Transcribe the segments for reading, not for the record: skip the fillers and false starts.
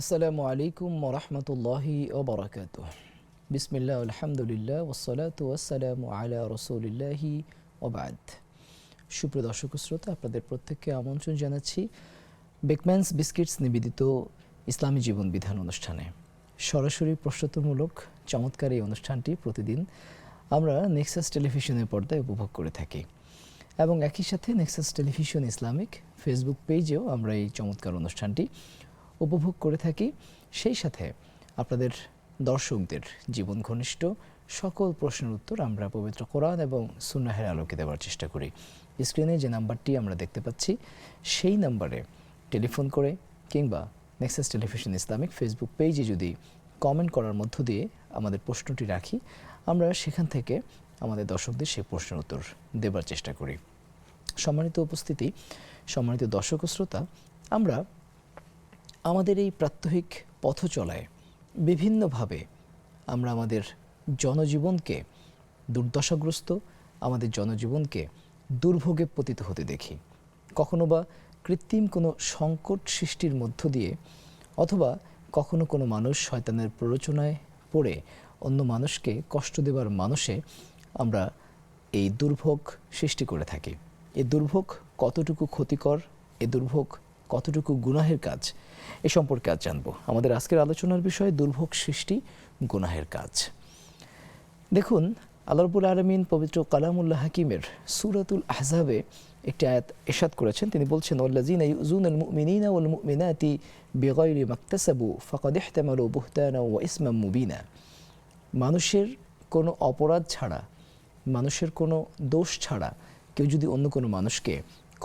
আসসালামু আলাইকুম ওয়া রাহমাতুল্লাহি ওয়া বারাকাতুহু। বিসমিল্লাহ আলহামদুলিল্লাহ ওয়াসসালাতু ওয়াসসালামু আলা রাসূলিল্লাহি ওয়া বা'দ। সুপ্রিয় দর্শক শ্রোতা, আপনাদের প্রত্যেককে আমন্ত্রণ জানাচ্ছি বেকম্যানস বিস্কিটস নিবেদিত ইসলামী জীবন বিধান অনুষ্ঠানে। সরাসরি প্রশ্নোত্তরমূলক চমৎকার এই অনুষ্ঠানটি প্রতিদিন আমরা নেক্সাস টেলিভিশনের পর্দায় উপভোগ করে থাকি এবং একই সাথে নেক্সাস টেলিভিশন ইসলামিক ফেসবুক পেজেও আমরা এই চমৎকার অনুষ্ঠানটি উপভোগ করে থাকি। সেই সাথে আপনাদের দর্শকদের জীবন ঘনিষ্ঠ সকল প্রশ্নের উত্তর আমরা পবিত্র কোরআন এবং সুন্নাহের আলোকে দেওয়ার চেষ্টা করি। স্ক্রিনে যে নাম্বারটি আমরা দেখতে পাচ্ছি সেই নাম্বারে টেলিফোন করে কিংবা নেক্সাস টেলিভিশন ইসলামিক ফেসবুক পেজে যদি কমেন্ট করার মধ্য দিয়ে আমাদের প্রশ্নটি রাখি, আমরা সেখান থেকে আমাদের দর্শকদের সেই প্রশ্নের উত্তর দেবার চেষ্টা করি। সম্মানিত উপস্থিতি, সম্মানিত দর্শক ও শ্রোতা, আমরা আমাদের এই প্রাত্যহিক পথ চলায় বিভিন্নভাবে আমরা আমাদের জনজীবনকে দুর্দশাগ্রস্ত, আমাদের জনজীবনকে দুর্ভোগে পতিত হতে দেখি। কখনো বা কৃত্রিম কোনো সংকট সৃষ্টির মধ্য দিয়ে, অথবা কখনো কোনো মানুষ শয়তানের প্ররোচনায় পড়ে অন্য মানুষকে কষ্ট দেবার মানুষে আমরা এই দুর্ভোগ সৃষ্টি করে থাকি। এই দুর্ভোগ কতটুকু ক্ষতিকর, এই দুর্ভোগ কতটুকু গুনাহের কাজ, এ সম্পর্কে আজ জানবো। আমাদের আজকের আলোচনার বিষয় দুর্ভোগ সৃষ্টি গুনাহের কাজ। দেখুন, আল্লাহ রাব্বুল আলামিন পবিত্র কালামুল্লাহ হাকিমের সূরাতুল আহজাবে একটি আয়াত ইরশাদ করেছেন। তিনি বলছেন, ওয়াল্লাযীনা ইউযুনাল মুমিনিনা ওয়াল মুমিনাতি বিগাইরি মাকতাসাবু ফাকাদ ইহতামালু বুহতানা ওয়া ইসমান মুবিনা। মানুষের কোনো অপরাধ ছাড়া, মানুষের কোনো দোষ ছাড়া কেউ যদি অন্য কোনো মানুষকে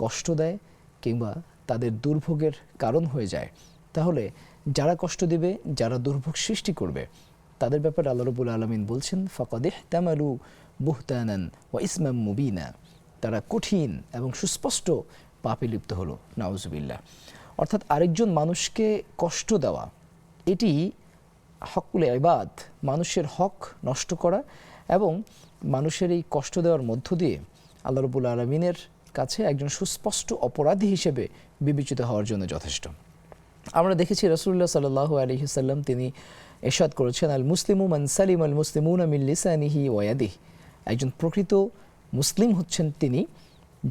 কষ্ট দেয় কিংবা তাদের দুর্ভোগের কারণ হয়ে যায়, তাহলে যারা কষ্ট দিবে, যারা দুর্ভোগ সৃষ্টি করবে, তাদের ব্যাপারে আল্লাহ রাব্বুল আলামিন বলছেন, ফাকাদ ইহতামালু বুহতানান ওয়া ইসমান মুবিনা। তারা কঠিন এবং সুস্পষ্ট পাপে লিপ্ত হলো, নাউজুবিল্লাহ। অর্থাৎ আরেকজন মানুষকে কষ্ট দেওয়া, এটি হকুল ইবাদ, মানুষের হক নষ্ট করা, এবং মানুষের এই কষ্ট দেওয়ার মধ্য দিয়ে আল্লাহ রাব্বুল আলামিনের কাছে একজন সুস্পষ্ট অপরাধী হিসেবে বিবেচিত হওয়ার জন্য যথেষ্ট। আমরা দেখেছি রাসূলুল্লাহ সাল্লাল্লাহু আলাইহি ওয়াসাল্লাম তিনি ইরশাদ করেছেন, আল মুসলিমু মান সালিমা আল মুসলিমুনা মিন লিসানিহি ওয়া ইয়াদিহি। একজন প্রকৃত মুসলিম হচ্ছেন তিনি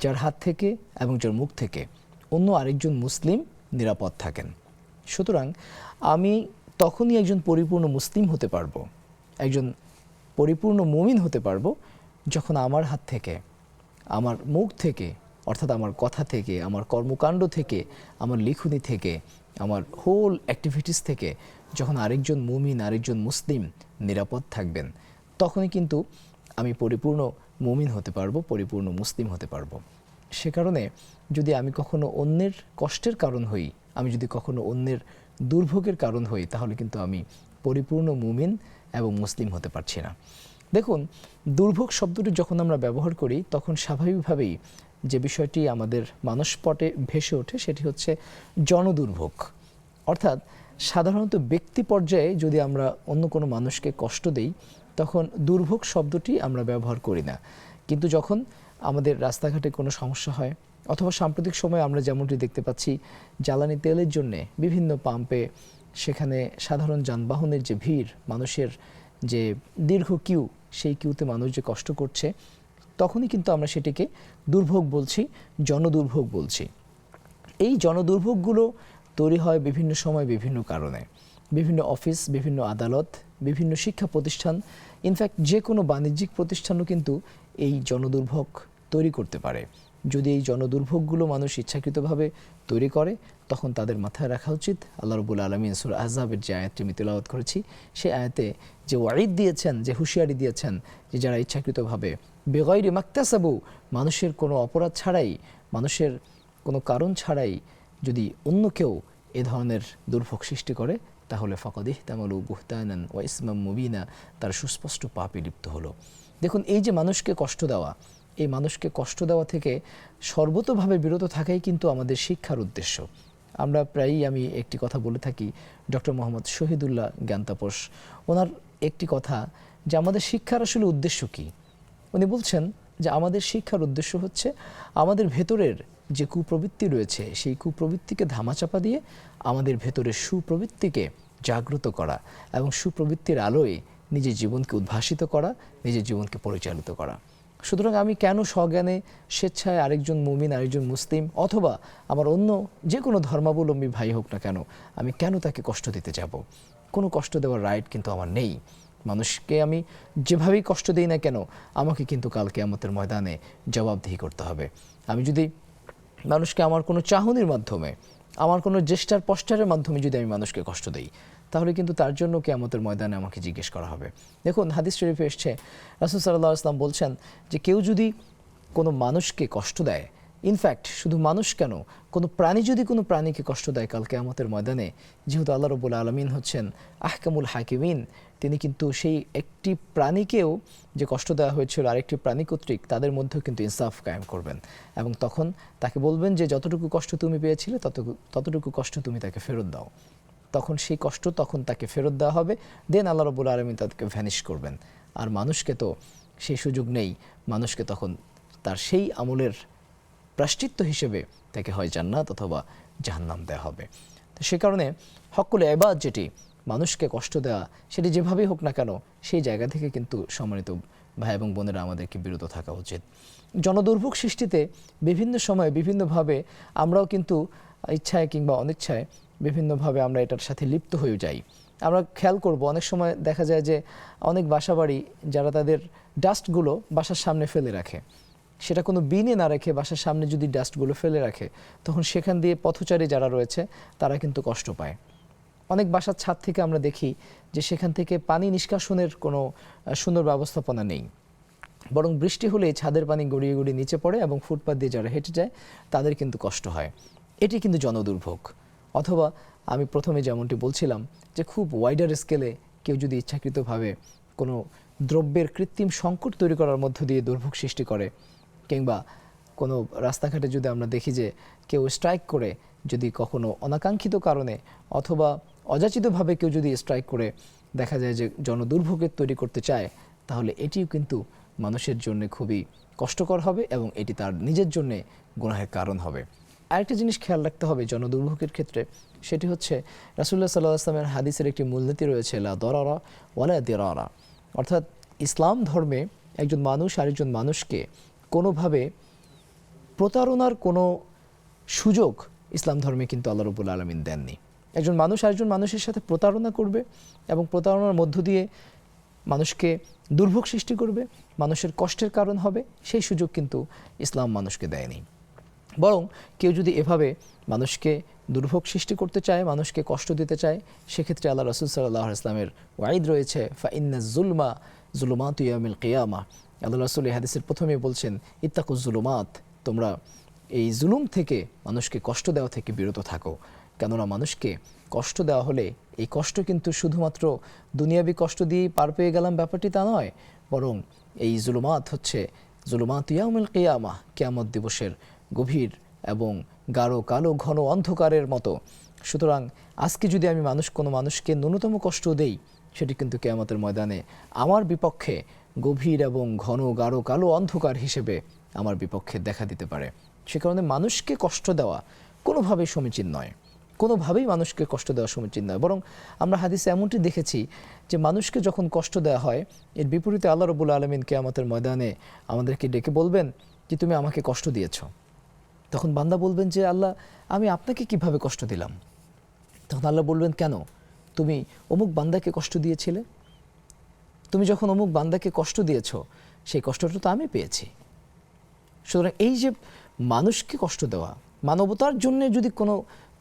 যার হাত থেকে এবং যার মুখ থেকে অন্য আরেকজন মুসলিম নিরাপদ থাকেন। সুতরাং আমি তখনই একজন পরিপূর্ণ মুসলিম হতে পারবো, একজন পরিপূর্ণ মুমিন হতে পারবো, যখন আমার হাত থেকে, আমার মুখ থেকে, অর্থাৎ আমার কথা থেকে, আমার কর্মকাণ্ড থেকে, আমার লিখনি থেকে, আমার হোল অ্যাক্টিভিটিস থেকে যখন আরেকজন মুমিন, আরেকজন মুসলিম নিরাপদ থাকবেন, তখনই কিন্তু আমি পরিপূর্ণ মুমিন হতে পারবো, পরিপূর্ণ মুসলিম হতে পারবো। সে কারণে যদি আমি কখনো অন্যের কষ্টের কারণ হই, আমি যদি কখনো অন্যের দুর্ভোগের কারণ হই, তাহলে কিন্তু আমি পরিপূর্ণ মুমিন এবং মুসলিম হতে পারছি না। দেখুন, দুর্ভোগ শব্দটি যখন আমরা ব্যবহার করি, তখন স্বাভাবিকভাবেই যে বিষয়টি আমাদের মানসপটে ভেসে ওঠে সেটি হচ্ছে জনদুর্ভোগ। অর্থাৎ সাধারণত ব্যক্তি পর্যায়ে যদি আমরা অন্য কোনো মানুষকে কষ্ট দেই, তখন দুর্ভোগ শব্দটি আমরা ব্যবহার করি না। কিন্তু যখন আমাদের রাস্তাঘাটে কোনো সমস্যা হয়, অথবা সাম্প্রতিক সময়ে আমরা যেমনটি দেখতে পাচ্ছি, জ্বালানি তেলের জন্যে বিভিন্ন পাম্পে, সেখানে সাধারণ যানবাহনের যে ভিড়, মানুষের যে দীর্ঘ কিউ, সেই কিউতে মানুষ যে কষ্ট করছে, তখনই কিন্তু আমরা সেটিকে দুর্ভোগ বলছি, জনদুর্ভোগ বলছি। এই জনদুর্ভোগগুলো তৈরি হয় বিভিন্ন সময় বিভিন্ন কারণে। বিভিন্ন অফিস, বিভিন্ন আদালত, বিভিন্ন শিক্ষা প্রতিষ্ঠান, ইনফ্যাক্ট যে কোনো বাণিজ্যিক প্রতিষ্ঠানও কিন্তু এই জনদুর্ভোগ তৈরি করতে পারে। যদি এই জনদুর্ভোগগুলো মানুষ ইচ্ছাকৃতভাবে তৈরি করে, তখন তাদের মাথায় রাখা উচিত আল্লাহ রাব্বুল আলামিন সূরা আহজাবের যে আয়াতটি আমি তেলাওয়াত করেছি, সেই আয়াতে যে ওয়াইদ দিয়েছেন, যে হুঁশিয়ারি দিয়েছেন, যে যারা ইচ্ছাকৃতভাবে বেগাইরি মাকতাসাবু, মানুষের কোনো অপরাধ ছাড়াই, মানুষের কোনো কারণ ছাড়াই যদি অন্য কেউ এ ধরনের দুর্ভোগ সৃষ্টি করে, তাহলে ফাকাদ ইহতামালু বুহতানান ওয়া ইসমান মুবিনা, তার সুস্পষ্ট পাপে লিপ্ত হলো। দেখুন, এই যে মানুষকে কষ্ট দেওয়া, এই মানুষকে কষ্ট দেওয়া থেকে সর্বতোভাবে বিরত থাকাই কিন্তু আমাদের শিক্ষার উদ্দেশ্য। আমরা প্রায়ই, আমি একটি কথা বলে থাকি, ডক্টর মোহাম্মদ শহীদুল্লাহ জ্ঞানতাপস, ওনার একটি কথা, যে আমাদের শিক্ষার আসলে উদ্দেশ্য কী। উনি বলছেন যে আমাদের শিক্ষার উদ্দেশ্য হচ্ছে আমাদের ভেতরের যে কুপ্রবৃত্তি রয়েছে সেই কুপ্রবৃত্তিকে ধামাচাপা দিয়ে আমাদের ভেতরে সুপ্রবৃত্তিকে জাগ্রত করা এবং সুপ্রবৃত্তির আলোয় নিজের জীবনকে উদ্ভাসিত করা, নিজের জীবনকে পরিচালিত করা। সুতরাং আমি কেন স্বজ্ঞানে স্বেচ্ছায় আরেকজন মুমিন, আরেকজন মুসলিম অথবা আমার অন্য যে কোনো ধর্মাবলম্বী ভাই হোক না কেন, আমি কেন তাকে কষ্ট দিতে যাব? কোনো কষ্ট দেওয়ার রাইট কিন্তু আমার নেই। মানুষকে আমি যেভাবেই কষ্ট দিই না কেন, আমাকে কিন্তু কাল কিয়ামতের ময়দানে জবাবদিহি করতে হবে। আমি যদি মানুষকে আমার কোনো চাহনির মাধ্যমে, আমার কোনো জেস্টার পস্টারের মাধ্যমে যদি আমি মানুষকে কষ্ট দিই, তাহলে কিন্তু তার জন্য কিয়ামতের ময়দানে আমাকে জিজ্ঞেস করা হবে। দেখুন, হাদিস শরীফে এসছে, রাসূল সাল্লাল্লাহু আলাইহি ওয়াসাল্লাম বলছেন যে কেউ যদি কোনো মানুষকে কষ্ট দেয়, ইনফ্যাক্ট শুধু মানুষ কেন, কোনো প্রাণী যদি কোনো প্রাণীকে কষ্ট দেয়, কাল কিয়ামতের ময়দানে যেহেতু আল্লাহ রাব্বুল আলামিন হচ্ছেন আহকামুল হাকিমিন, তিনি কিন্তু সেই একটি প্রাণীকেও যে কষ্ট দেওয়া হয়েছিল আরেকটি প্রাণী কর্তৃক, তাদের মধ্যেও কিন্তু ইনসাফ কায়েম করবেন এবং তখন তাকে বলবেন যে যতটুকু কষ্ট তুমি পেয়েছিলে ততটুকু কষ্ট তুমি তাকে ফেরত দাও। তখন সেই কষ্ট তাকে ফেরত দেওয়া হবে, দেন আল্লাহ রাব্বুল আলামিন তাদেরকে ভ্যানিশ করবেন। আর মানুষকে তো সেই সুযোগ নেই, মানুষকে তখন তার সেই আমলের প্রায়শ্চিত্ত হিসেবে তাকে হয় জান্নাত অথবা জাহান্নাম দেওয়া হবে। তো সে কারণে হক্কুল ইবাদ যেটি, মানুষকে কষ্ট দেওয়া, সেটি যেভাবেই হোক না কেন, সেই জায়গা থেকে কিন্তু সম্মানিত ভাই এবং বোনেরা আমাদেরকে বিরত থাকা উচিত। জনদুর্ভোগ সৃষ্টিতে বিভিন্ন সময়ে বিভিন্নভাবে আমরাও কিন্তু ইচ্ছায় কিংবা অনিচ্ছায় বিভিন্নভাবে আমরা এটার সাথে লিপ্ত হয়ে যাই। আমরা খেয়াল করব, অনেক সময় দেখা যায় যে অনেক বাসাবাড়ি যারা তাদের ডাস্টগুলো বাসার সামনে ফেলে রাখে, সেটা কোনো বিনে না রেখে বাসার সামনে যদি ডাস্টগুলো ফেলে রাখে, তখন সেখান দিয়ে পথচারী যারা রয়েছে তারা কিন্তু কষ্ট পায়। অনেক বাসার ছাদ থেকে আমরা দেখি যে সেখান থেকে পানি নিষ্কাশনের কোনো সুন্দর ব্যবস্থাপনা নেই, বরং বৃষ্টি হলেই ছাদের পানি গড়িয়ে গড়িয়ে নিচে পড়ে এবং ফুটপাত দিয়ে যারা হেঁটে যায় তাদের কিন্তু কষ্ট হয়। এটি কিন্তু জনদুর্ভোগ। অথবা আমি প্রথমে যেমনটি বলছিলাম যে খুব ওয়াইডার স্কেলে কেউ যদি ইচ্ছাকৃতভাবে কোনো দ্রব্যের কৃত্রিম সংকট তৈরি করার মধ্য দিয়ে দুর্ভোগ সৃষ্টি করে, কিংবা কোনো রাস্তাঘাটে যদি আমরা দেখি যে কেউ স্ট্রাইক করে, যদি কখনো অনাকাঙ্ক্ষিত কারণে অথবা অযাচিতভাবে কেউ যদি স্ট্রাইক করে দেখা যায় যে জনদুর্ভোগের তৈরি করতে চায়, তাহলে এটিও কিন্তু মানুষের জন্য খুবই কষ্টকর হবে এবং এটি তার নিজের জন্যে গুনাহের কারণ হবে। আরেকটা জিনিস খেয়াল রাখতে হবে জনদুর্ভোগের ক্ষেত্রে, সেটি হচ্ছে রাসূলুল্লাহ সাল্লাল্লাহু আলাইহি ওয়াসাল্লামের হাদিসের একটি মূলনীতি রয়েছে, লা দরারা ওয়ালা দিরারা। অর্থাৎ ইসলাম ধর্মে একজন মানুষ আরেকজন মানুষকে কোনোভাবে প্রতারণার কোনো সুযোগ ইসলাম ধর্মে কিন্তু আল্লাহ রাব্বুল আলামিন দেননি। একজন মানুষ আরেকজন মানুষের সাথে প্রতারণা করবে এবং প্রতারণার মধ্য দিয়ে মানুষকে দুর্ভোগ সৃষ্টি করবে, মানুষের কষ্টের কারণ হবে, সেই সুযোগ কিন্তু ইসলাম মানুষকে দেয়নি। বরং কেউ যদি এভাবে মানুষকে দুর্ভোগ সৃষ্টি করতে চায়, মানুষকে কষ্ট দিতে চায়, সেক্ষেত্রে আল্লাহ রাসূল সাল্লাল্লাহু আলাইহি ওয়াসাল্লামের ওয়াইদ রয়েছে, ফা ইন্নাজ যুলমা যুলুমাতু ইয়াউমিল কিয়ামাহ। আল্লাহ রাসূল এই হাদিসের প্রথমেই বলছেন, ইত্তাকুজ যুলুমাত, তোমরা এই জুলুম থেকে, মানুষকে কষ্ট দেওয়া থেকে বিরত থাকো। কেননা মানুষকে কষ্ট দেওয়া হলে এই কষ্ট কিন্তু শুধুমাত্র দুনিয়াবি কষ্ট দিয়েই পার পেয়ে গেলাম ব্যাপারটি তা নয়, বরং এই জুলুমাত হচ্ছে জুলুমাত ইয়াউমিল কিয়ামাহ, কিয়ামত দিবসের গভীর এবং গাঢ় কালো ঘন অন্ধকারের মতো। সুতরাং আজকে যদি আমি কোনো মানুষকে ন্যূনতম কষ্ট দেই, সেটি কিন্তু কিয়ামতের ময়দানে আমার বিপক্ষে গভীর এবং ঘন গাঢ় কালো অন্ধকার হিসেবে আমার বিপক্ষে দেখা দিতে পারে। সে কারণে মানুষকে কষ্ট দেওয়া কোনোভাবেই সমীচীন নয়, কোনোভাবেই মানুষকে কষ্ট দেওয়া সমীচীন নয়। বরং আমরা হাদিসে এমনটি দেখেছি যে মানুষকে যখন কষ্ট দেওয়া হয়, এর বিপরীতে আল্লাহ রাব্বুল আলামিন কিয়ামতের ময়দানে আমাদেরকে ডেকে বলবেন যে তুমি আমাকে কষ্ট দিয়েছো। তখন বান্দা বলবেন যে আল্লাহ, আমি আপনাকে কিভাবে কষ্ট দিলাম? তখন আল্লাহ বলবেন, কেন? তুমি অমুক বান্দাকে কষ্ট দিয়েছিলে। তুমি যখন অমুক বান্দাকে কষ্ট দিয়েছো, সেই কষ্টটা তো আমি পেয়েছি। সুতরাং এই যে মানুষকে কষ্ট দেওয়া, মানবতার জন্য যদি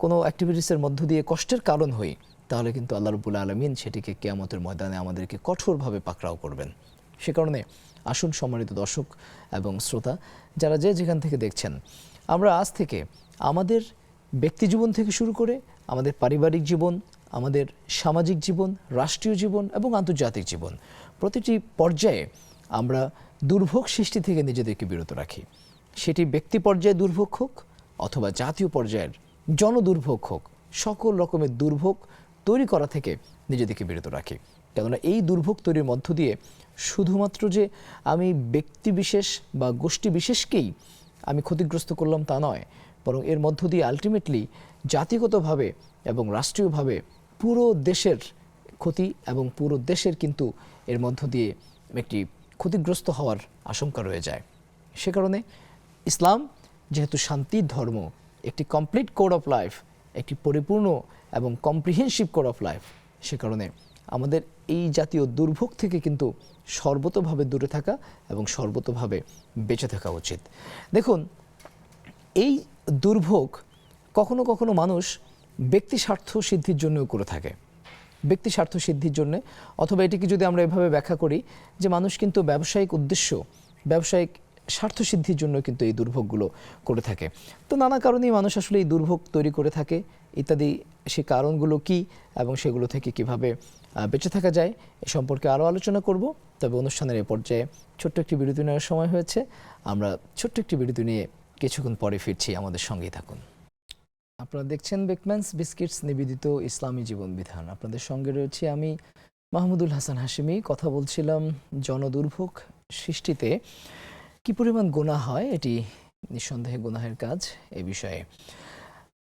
কোনো অ্যাক্টিভিটিসের মধ্য দিয়ে কষ্টের কারণ হই, তাহলে কিন্তু আল্লাহ রাব্বুল আলামিন সেটিকে কিয়ামতের ময়দানে আমাদেরকে কঠোরভাবে পাকড়াও করবেন। সে কারণে আসুন সম্মানিত দর্শক এবং শ্রোতা, যারা যেখান থেকে দেখছেন, আমরা আজ থেকে আমাদের ব্যক্তি জীবন থেকে শুরু করে আমাদের পারিবারিক জীবন, আমাদের সামাজিক জীবন, রাষ্ট্রীয় জীবন এবং আন্তর্জাতিক জীবন, প্রতিটি পর্যায়ে আমরা দুর্ভোগ সৃষ্টি থেকে নিজেদেরকে বিরত রাখি। সেটি ব্যক্তি পর্যায়ে দুর্ভোগ হোক অথবা জাতীয় পর্যায়ের জনদুর্ভোগ হোক, সকল রকমের দুর্ভোগ তৈরি করা থেকে নিজেদেরকে বিরত রাখি। কেননা এই দুর্ভোগ তৈরির মধ্য দিয়ে শুধুমাত্র যে আমি ব্যক্তি বিশেষ বা গোষ্ঠী বিশেষকেই আমি ক্ষতিগ্রস্ত করলাম তা নয়, বরং এর মধ্য দিয়ে আলটিমেটলি জাতিগতভাবে এবং রাষ্ট্রীয়ভাবে পুরো দেশের ক্ষতি এবং পুরো দেশের কিন্তু এর মধ্য দিয়ে একটি ক্ষতিগ্রস্ত হওয়ার আশঙ্কা রয়ে যায়। সে কারণে ইসলাম যেহেতু শান্তির ধর্ম, একটি কমপ্লিট কোড অফ লাইফ, একটি পরিপূর্ণ এবং কম্প্রিহেনসিভ কোড অফ লাইফ, সে কারণে আমাদের এই জাতীয় দুর্ভোগ থেকে কিন্তু সর্বতোভাবে দূরে থাকা এবং সর্বতোভাবে বেঁচে থাকা উচিত। দেখুন, এই দুর্ভোগ কখনো কখনো মানুষ ব্যক্তি স্বার্থ সিদ্ধির জন্যও করে থাকে, ব্যক্তি স্বার্থ সিদ্ধির জন্য, অথবা এটিকে যদি আমরা এভাবে ব্যাখ্যা করি যে মানুষ কিন্তু ব্যবসায়িক উদ্দেশ্য, ব্যবসায়িক স্বার্থ সিদ্ধির জন্য কিন্তু এই দুর্ভোগগুলো করে থাকে। তো নানা কারণেই মানুষ আসলে এই দুর্ভোগ তৈরি করে থাকে ইত্যাদি। সেই কারণগুলো কি এবং সেগুলো থেকে কিভাবে বেঁচে থাকা যায় এ সম্পর্কে আরও আলোচনা করব। তবে অনুষ্ঠানের এ পর্যায়ে ছোট্ট একটি বিরতি নেওয়ার সময় হয়েছে। আমরা ছোট্ট একটি বিরতি নিয়ে কিছুক্ষণ পরে ফিরছি, আমাদের সঙ্গেই থাকুন। আপনারা দেখছেন বেকম্যানস বিস্কিটস নিবেদিত ইসলামী জীবন বিধান। আপনাদের সঙ্গে রয়েছে আমি মাহমুদুল হাসান হাশিমি। কথা বলছিলাম জনদুর্ভোগ সৃষ্টিতে কি পরিমাণ গুনাহ হয়, এটি নিঃসন্দেহে গুনাহের কাজ।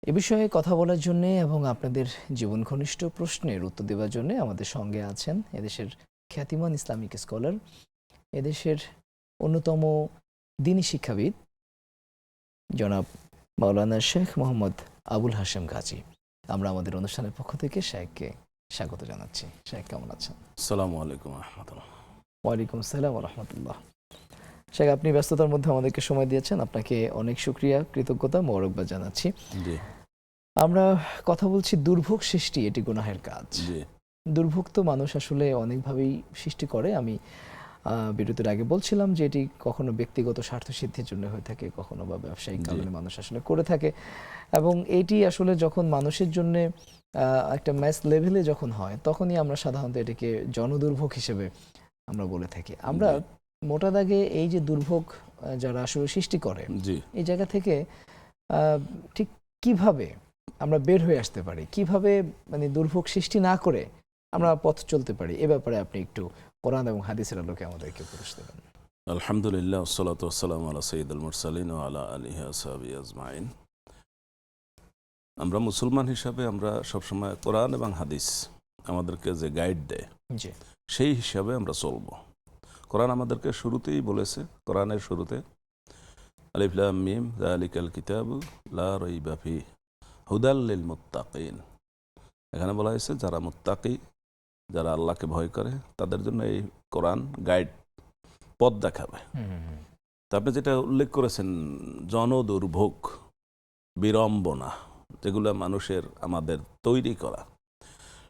এ বিষয়ে কথা বলার জন্য এবং আপনাদের জীবন ঘনিষ্ঠ প্রশ্নের উত্তর দেওয়ার জন্য আমাদের সঙ্গে আছেন এদেশের খ্যাতিমান ইসলামিক স্কলার, এদেশের অন্যতম দ্বীনী শিক্ষাবিদ জনাব মাওলানা শেখ মোহাম্মদ আবুল হাশেম গাজী। আমরা আমাদের অনুষ্ঠানের পক্ষ থেকে শেখকে স্বাগত জানাচ্ছি। শেখ, কেমন আছেন? আসসালামু আলাইকুম রহমতুল্লাহ। ওয়ালাইকুম আসসালাম রহমতুল্লাহ। শেখ, আপনি ব্যস্ততার মধ্যে আমাদেরকে সময় দিয়েছেন, আপনাকে অনেক শুকরিয়া, কৃতজ্ঞতা, মোবারকবাদ জানাচ্ছি। আমরা কথা বলছি দুর্ভোগ সৃষ্টি, এটি গুনাহের কাজ। দুর্ভোগ তো মানুষ আসলে অনেকভাবেই সৃষ্টি করে। আমি বিরতির আগে বলছিলাম যে এটি কখনো ব্যক্তিগত স্বার্থ সিদ্ধির জন্য হয়ে থাকে, কখনো বা ব্যবসায়িক কারণে মানুষ আসলে করে থাকে। এবং এটি আসলে যখন মানুষের জন্য একটা ম্যাস লেভেলে যখন হয়, তখনই আমরা সাধারণত এটাকে জনদুর্ভোগ হিসেবে আমরা বলে থাকি। আমরা মোটা দাগে এই যে দুর্ভোগ যারা আসলে সৃষ্টি করে, এই জায়গা থেকে ঠিক কিভাবে আমরা বের হয়ে আসতে পারি, কিভাবে মানে দুর্ভোগ সৃষ্টি না করে আমরা পথ চলতে পারি, এ ব্যাপারে আপনি একটু কোরআন এবং হাদিসের আলোকে আমাদেরকে উপদেশ দেবেন। আলহামদুলিল্লাহ, ওয়াসসালাতু ওয়াসসালামু আলা সাইয়্যিদিল মুরসালিন ওয়া আলা আলিহি ওয়া সাহবিহি আজমাইন। আমরা মুসলমান হিসাবে আমরা সবসময় কোরআন এবং হাদিস আমাদেরকে যে গাইড দেয়, সেই হিসাবে আমরা চলব। কোরআন আমাদেরকে শুরুতেই বলেছে, কোরআনের শুরুতে আলিফ লাম মিম যালিকাল কিতাবু লা রাইবা ফিহি হুদাল লিল মুত্তাকিন। এখানে বলা হয়েছে যারা মুত্তাকি, যারা আল্লাহকে ভয় করে, তাদের জন্য এই কোরআন গাইড, পথ দেখাবে। তা আপনি যেটা উল্লেখ করেছেন, জনদুর্ভোগ, বিড়ম্বনা, যেগুলো মানুষের আমাদের তৈরি করা,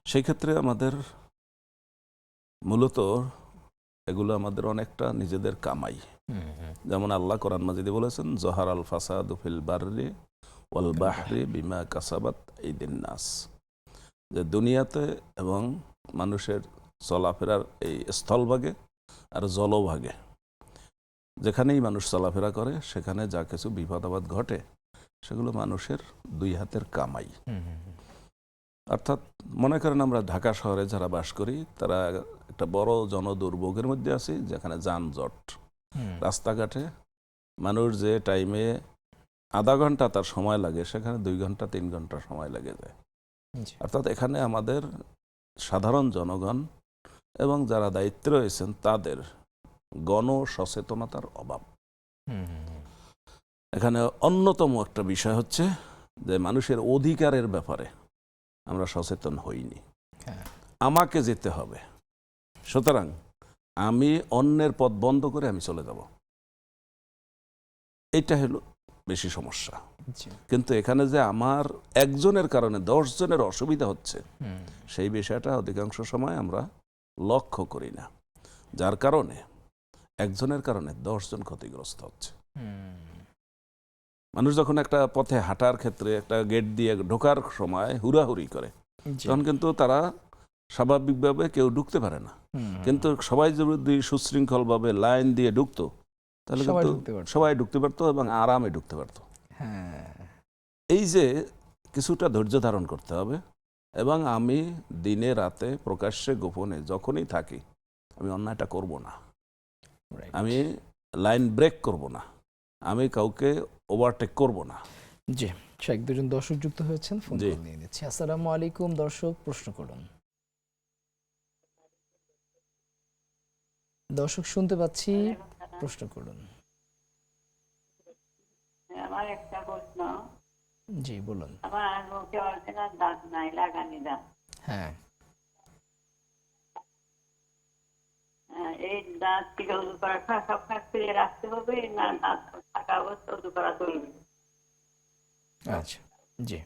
সেই ক্ষেত্রে আমাদের মূলত এগুলো আমাদের অনেকটা নিজেদের কামাই। যেমন আল্লাহ কোরআন মাজিদে বলেছেন, জহার আল ফাসাদু ফিল বাররি ওয়াল বাহরি বিমা কাসাবাত আইদিন নাস, যে দুনিয়াতে এবং মানুষের চলাফেরার এই স্থলভাগে আর জলভাগে, যেখানেই মানুষ চলাফেরা করে সেখানে যা কিছু বিপদ আপদ ঘটে, সেগুলো মানুষের দুই হাতের কামাই। অর্থাৎ মনে করেন আমরা ঢাকা শহরে যারা বাস করি, তারা একটা বড় জনদুর্ভোগের মধ্যে আছি, যেখানে যানজট, রাস্তাঘাটে মানুষ যে টাইমে আধা ঘন্টা তার সময় লাগে, সেখানে 2 ঘন্টা 3 ঘন্টা সময় লেগে যায়। অর্থাৎ এখানে আমাদের সাধারণ জনগণ এবং যারা দায়িত্বে রয়েছেন তাদের গণ সচেতনতার অভাব। এখানে অন্যতম একটা বিষয় হচ্ছে যে মানুষের অধিকারের ব্যাপারে আমরা সচেতন হইনি। আমাকে যেতে হবে, সুতরাং আমি অন্যের পথ বন্ধ করে আমি চলে যাব, এইটা হলো বেশি সমস্যা। কিন্তু এখানে যে আমার একজনের কারণে 10 জনের অসুবিধা হচ্ছে, সেই বিষয়টা অধিকাংশ সময় আমরা লক্ষ্য করি না, যার কারণে একজনের কারণে 10 জন ক্ষতিগ্রস্ত হচ্ছে। মানুষ যখন একটা পথে হাঁটার ক্ষেত্রে একটা গেট দিয়ে ঢোকার সময় হুড়াহুড়ি করে, তখন কিন্তু তারা স্বাভাবিকভাবে কেউ ঢুকতে পারে না। কিন্তু সবাই যদি সুশৃঙ্খলভাবে লাইন দিয়ে ঢুকতো, তাহলে কিন্তু সবাই ঢুকতে পারতো এবং আরামে ঢুকতে পারতো। এই যে কিছুটা ধৈর্য ধারণ করতে হবে, এবং আমি দিনে রাতে প্রকাশ্যে গোপনে যখনই থাকি, আমি অন্যায়টা করব না, আমি লাইন ব্রেক করব না, আমি কাউকে ওভারটেক করব না। জি, শেখ দুজন দর্শক যুক্ত হয়েছেন, ফোন নিয়ে নিচ্ছি। আসসালামু আলাইকুম দর্শক, প্রশ্ন করুন। দর্শক শুনতে পাচ্ছি, প্রশ্ন করুন। আমার একটা প্রশ্ন। জি বলুন। আমার মুখে অরিজিনাল দাঁত নাই, লাগানি দাঁত। হ্যাঁ, এই দাঁত কি উজু করার সব কাজ ফিরে রাখতে হবে, না দাঁত থাকা অবস্থা উজু করা চলবে? আচ্ছা, জি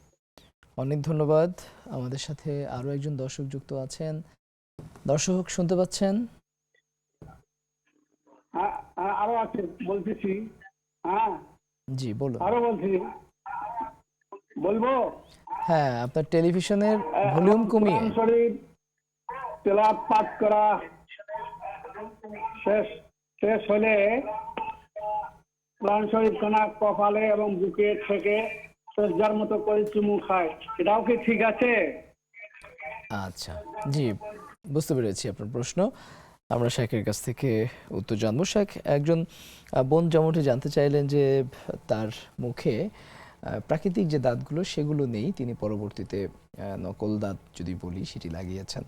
অনেক ধন্যবাদ। আমাদের সাথে আরো একজন দর্শক যুক্ত আছেন। দর্শক শুনতে পাচ্ছেন? আরো আছে, বলতেছি। হ্যাঁ জি বলুন। আরো বলছি, বলবো। হ্যাঁ, আপনার টেলিভিশনের ভলিউম কমিয়ে। কোরআন শরীফ তেলাওয়াত পাঠ করা শেষ হলে কোরআন শরীফ খানা কপালে এবং বুকে থেকে সজ্জার মতো করে চুমু খায়, এটাও কি ঠিক আছে? আচ্ছা, জি বুঝতে পেরেছি আপনার প্রশ্ন। আমরা শেখের কাছ থেকে উত্তর জানবো। শেখ, একজন বোন যেমনটি জানতে চাইলেন যে তার মুখে প্রাকৃতিক যে দাঁতগুলো সেগুলো নেই, তিনি পরবর্তীতে নকল দাঁত যদি বলি সেটি লাগিয়েছেন।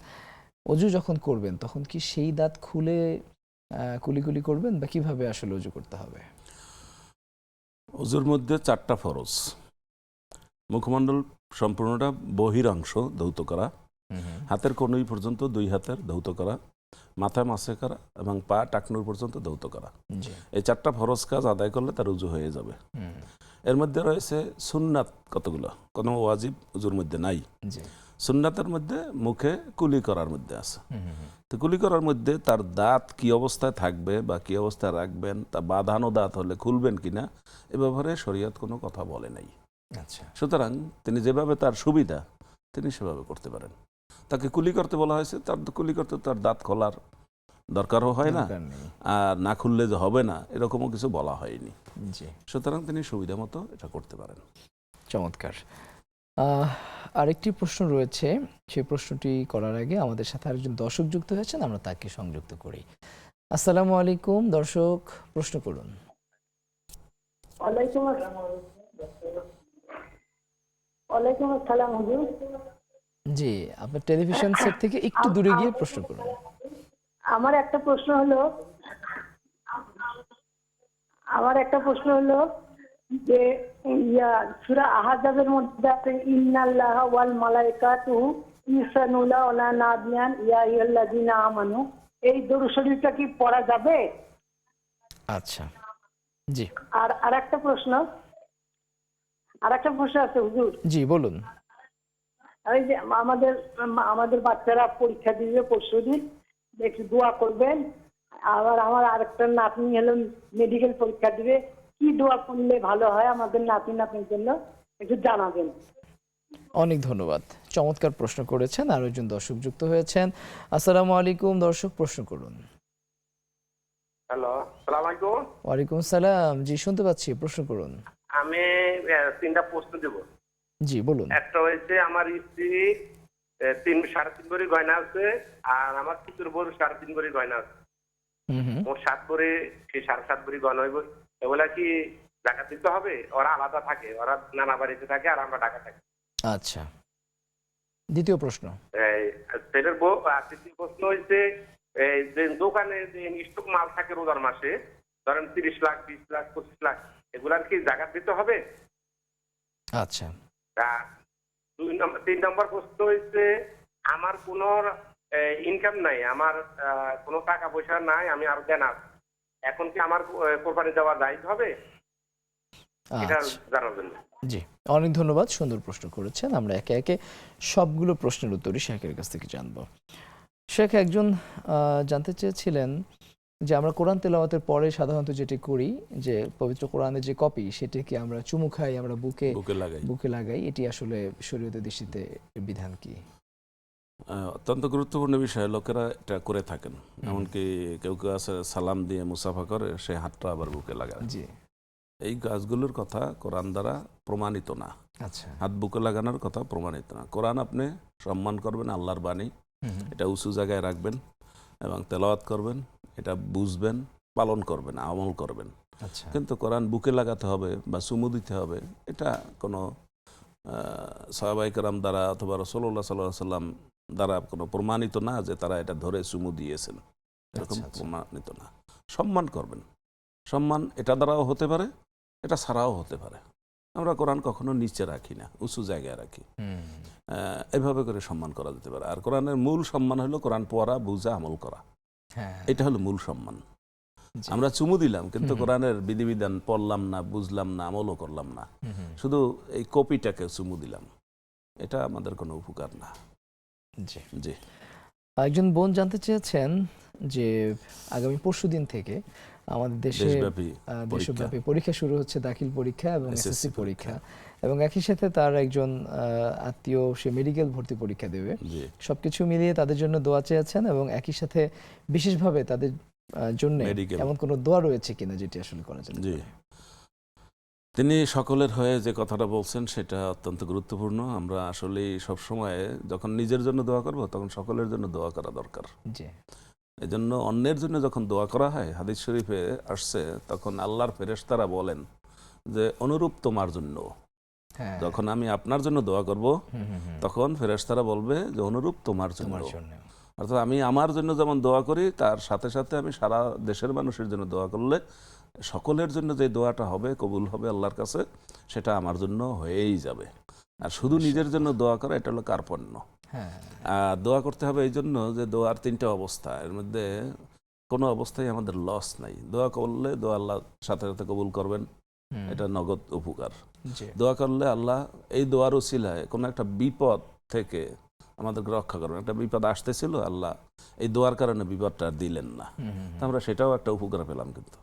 অজু যখন করবেন তখন কি সেই দাঁত খুলে কুলি করবেন, বা কিভাবে আসলে অজু করতে হবে? অজুর মধ্যে 4টা ফরজ। মুখমণ্ডল সম্পূর্ণটা বহিরাংশ ধৌত করা, হাতের কনুই পর্যন্ত 2 হাতের ধৌত করা, মাথা মাসে করা এবং পা টাকনুর পর্যন্ত ধৌত করা। এই 4টা ফরজ কাজ আদায় করলে তার উজু হয়ে যাবে। এর মধ্যে রয়েছে সুন্নাত কতগুলো, কোনো ওয়াজিব উজুর মধ্যে নাই। সুন্নাতের মধ্যে মুখে কুলি করার মধ্যে আছে। তো কুলি করার মধ্যে তার দাঁত কি অবস্থায় থাকবে বা কি অবস্থায় রাখবেন, তা বাঁধানো দাঁত হলে খুলবেন কিনা, এ ব্যাপারে শরীয়ত কোনো কথা বলে নাই। সুতরাং তিনি যেভাবে তার সুবিধা তিনি সেভাবে করতে পারেন। তাকে কুলি করতে বলা হয়েছে, তার কুলি করতে তার দাঁত খোলার দরকারও হয় না, আর না খুললে যে হবে না এরকমও কিছু বলা হয়নি। সুতরাং তিনি সুবিধা মতো এটা করতে পারেন। চমৎকার। আরেকটি প্রশ্ন রয়েছে, সেই প্রশ্নটি করার আগে আমাদের সাথে আরেকজন দর্শক যুক্ত হয়েছেন, আমরা তাকে সংযুক্ত করি। আসসালামু আলাইকুম দর্শক, প্রশ্ন করুন। ওয়ালাইকুম আসসালাম হুজুর। জি, আপনার টেলিভিশন সেট থেকে একটু দূরে গিয়ে প্রশ্ন করুন। আমার একটা প্রশ্ন হলো যে সূরা আহজাবের মধ্যে আছে ইন্নাল্লাহা ওয়াল মালাইকাতু ইউসাল্লুনা আলা নাবিয়ান ইয়া আইয়ুহাল্লাযিনা আমানু, এই দরুদ শরীফটা কি পড়া যাবে? আচ্ছা, জি। আর আরেকটা প্রশ্ন আছে হুজুর। জি বলুন। এই যে আমাদের বাচ্চারা পরীক্ষা দিবে পরশুদিন, একটু দোয়া করবেন। আবার আমার আরেকটা নাতনি হলো মেডিকেল পরীক্ষা দিবে, কি দোয়া করলে ভালো হয় আমাদের নাতির জন্য একটু জানাবেন। অনেক ধন্যবাদ, চমৎকার প্রশ্ন করেছেন। আর একজন দর্শক যুক্ত হয়েছেন। আসসালামু আলাইকুম দর্শক, প্রশ্ন করুন। হ্যালো, আসসালামু আলাইকুম। ওয়ালাইকুম সালাম। জি শুনতে পাচ্ছি, প্রশ্ন করুন। আমি 3টা প্রশ্ন দেব। জি বলুন। একটা হয়েছে আমার স্ত্রী 3.5 ভরি গয়না আছে, আর আমার শ্বশুর বড় 3.5 ভরি গয়না আছে। মোট 7 ভরি, সেই 7.5 ভরি গয়না হইব। এগুলা কি জাকাত দিতে হবে? ওরা আলাদা থাকে, ওরা নানা বাড়িতে থাকে আর আমরা ঢাকা থাকি। আচ্ছা, দ্বিতীয় প্রশ্ন। সেটার তৃতীয় প্রশ্ন হয়েছে যে দোকানে যে স্টক মাল থাকে রোজার মাসে, ধরেন 30 লাখ, 20 লাখ, 25 লাখ, এগুলার কি জাকাত দিতে হবে? আচ্ছা। 3 নম্বর প্রশ্ন হয়েছে আমার কোনো ইনকাম নাই, আমার কোনো টাকা পয়সা নাই, আমি আর দেনা, এখন কি আমার কোরবানি দেওয়া দায়িত্ব হবে? এটা জানাবেন। জি অনেক ধন্যবাদ, সুন্দর প্রশ্ন করেছেন। আমরা একে একে সবগুলো প্রশ্নের উত্তরই শেখের কাছ থেকে জানবো। শেখ, একজন জানতে চেয়েছিলেন যে আমরা কোরআন তেলাওয়াতের পরে সাধারণত যেটি করি, যে পবিত্র কোরআনের যে কপি সেটিকে আমরা চুমু খাই, আমরা বুকে লাগাই, এটি আসলে শরীয়তের দৃষ্টিতে বিধান কি? অত্যন্ত গুরুত্বপূর্ণ বিষয়, লোকেরা এটা করে থাকেন। এমনকি কেউ কেউ আছে সালাম দিয়ে মুসাফা করে, সে হাতটা আবার বুকে লাগায়। জি, এই কাজগুলোর কথা কোরআন দ্বারা প্রমাণিত না। আচ্ছা, হাত বুকে লাগানোর কথা প্রমাণিত না। কোরআন আপনি সম্মান করবেন, আল্লাহর বাণী, এটা উঁচু জায়গায় রাখবেন এবং তেলাওয়াত করবেন, এটা বুঝবেন, পালন করবেন, আমল করবেন। আচ্ছা, কিন্তু কোরআন বুকে লাগাতে হবে বা চুমু দিতে হবে, এটা কোনো সাহাবায়ে কেরাম দ্বারা অথবা রাসূলুল্লাহ সাল্লাল্লাহু আলাইহি সাল্লাম দ্বারা কোনো প্রমাণিত না যে তারা এটা ধরে চুমু দিয়েছেন, এরকম আচ্ছা, আচ্ছা। প্রমাণিত না। সম্মান করবেন, সম্মান এটা দ্বারাও হতে পারে, এটা ছাড়াও হতে পারে। আমরা কোরআন কখনো নিচে রাখি না, উঁচু জায়গায় রাখি। এভাবে করে সম্মান করা যেতে পারে। আর কোরআনের মূল সম্মান হলো কোরআন পড়া, বুঝা, আমল করা, হ্যাঁ, এটা হলো মূল সম্মান। জি। আমরা চুমু দিলাম কিন্তু কোরআনের বিধিবিধান পড়লাম না, বুঝলাম না, আমলও করলাম না, শুধু এই কপিটাকে চুমু দিলাম, এটা আমাদের কোনো উপকার না। জি। জি, একজন বোন জানতে চেয়েছেন যে আগামী পরশুদিন থেকে আমাদের দেশে দেশব্যাপী দেশব্যাপী পরীক্ষা শুরু হচ্ছে, দাখিল পরীক্ষা এবং SSC এসএসসি পরীক্ষা। পরীক্ষা, এবং একই সাথে তার একজন আত্মীয় সে মেডিকেল ভর্তি পরীক্ষা দেবে। জি, সবকিছু মিলিয়ে তাদের জন্য দোয়া চেয়েছেন এবং একই সাথে বিশেষভাবে তাদের জন্য Medical। এমন কোনো দোয়া রয়েছে কিনা যেটি আসলে করা যেতে জি। পারে? তিনি সকলের হয়ে যে কথাটা বলছেন সেটা অত্যন্ত গুরুত্বপূর্ণ। আমরা আসলে সবসময় যখন নিজের জন্য দোয়া করব তখন সকলের জন্য দোয়া করা দরকার। জি, এজন্য অন্যের জন্য যখন দোয়া করা হয়, হাদিস শরীফে আসছে, তখন আল্লাহর ফেরেশতারা বলেন যে অনুরূপ তোমার জন্য। হ্যাঁ, যখন আমি আপনার জন্য দোয়া করব তখন ফেরেশতারা বলবে যে অনুরূপ তোমার জন্য। তোমার জন্য। অর্থাৎ আমি আমার জন্য যেমন দোয়া করি তার সাথে সাথে আমি সারা দেশের মানুষের জন্য দোয়া করলে সকলের জন্য যে দোয়াটা হবে, কবুল হবে আল্লাহর কাছে, সেটা আমার জন্য হয়েই যাবে। আর শুধু নিজের জন্য দোয়া করা এটা হলো কার্পণ্য। হ্যাঁ, আর দোয়া করতে হবে এই জন্য যে দোয়ার তিনটা অবস্থা, এর মধ্যে কোনো অবস্থায় আমাদের লস নাই। দোয়া করলে দোয়া আল্লাহ সাথে সাথে কবুল করবেন, এটা নগদ উপকার। জি, দোয়া করলে আল্লাহ এই দোয়ার উসিলায় কোনো একটা বিপদ থেকে আমাদেরকে রক্ষা করবেন। একটা বিপদ আসতেছিল, আল্লাহ এই দোয়ার কারণে বিপদটা আর দিলেন না, তো আমরা সেটাও একটা উপকার পেলাম। কিন্তু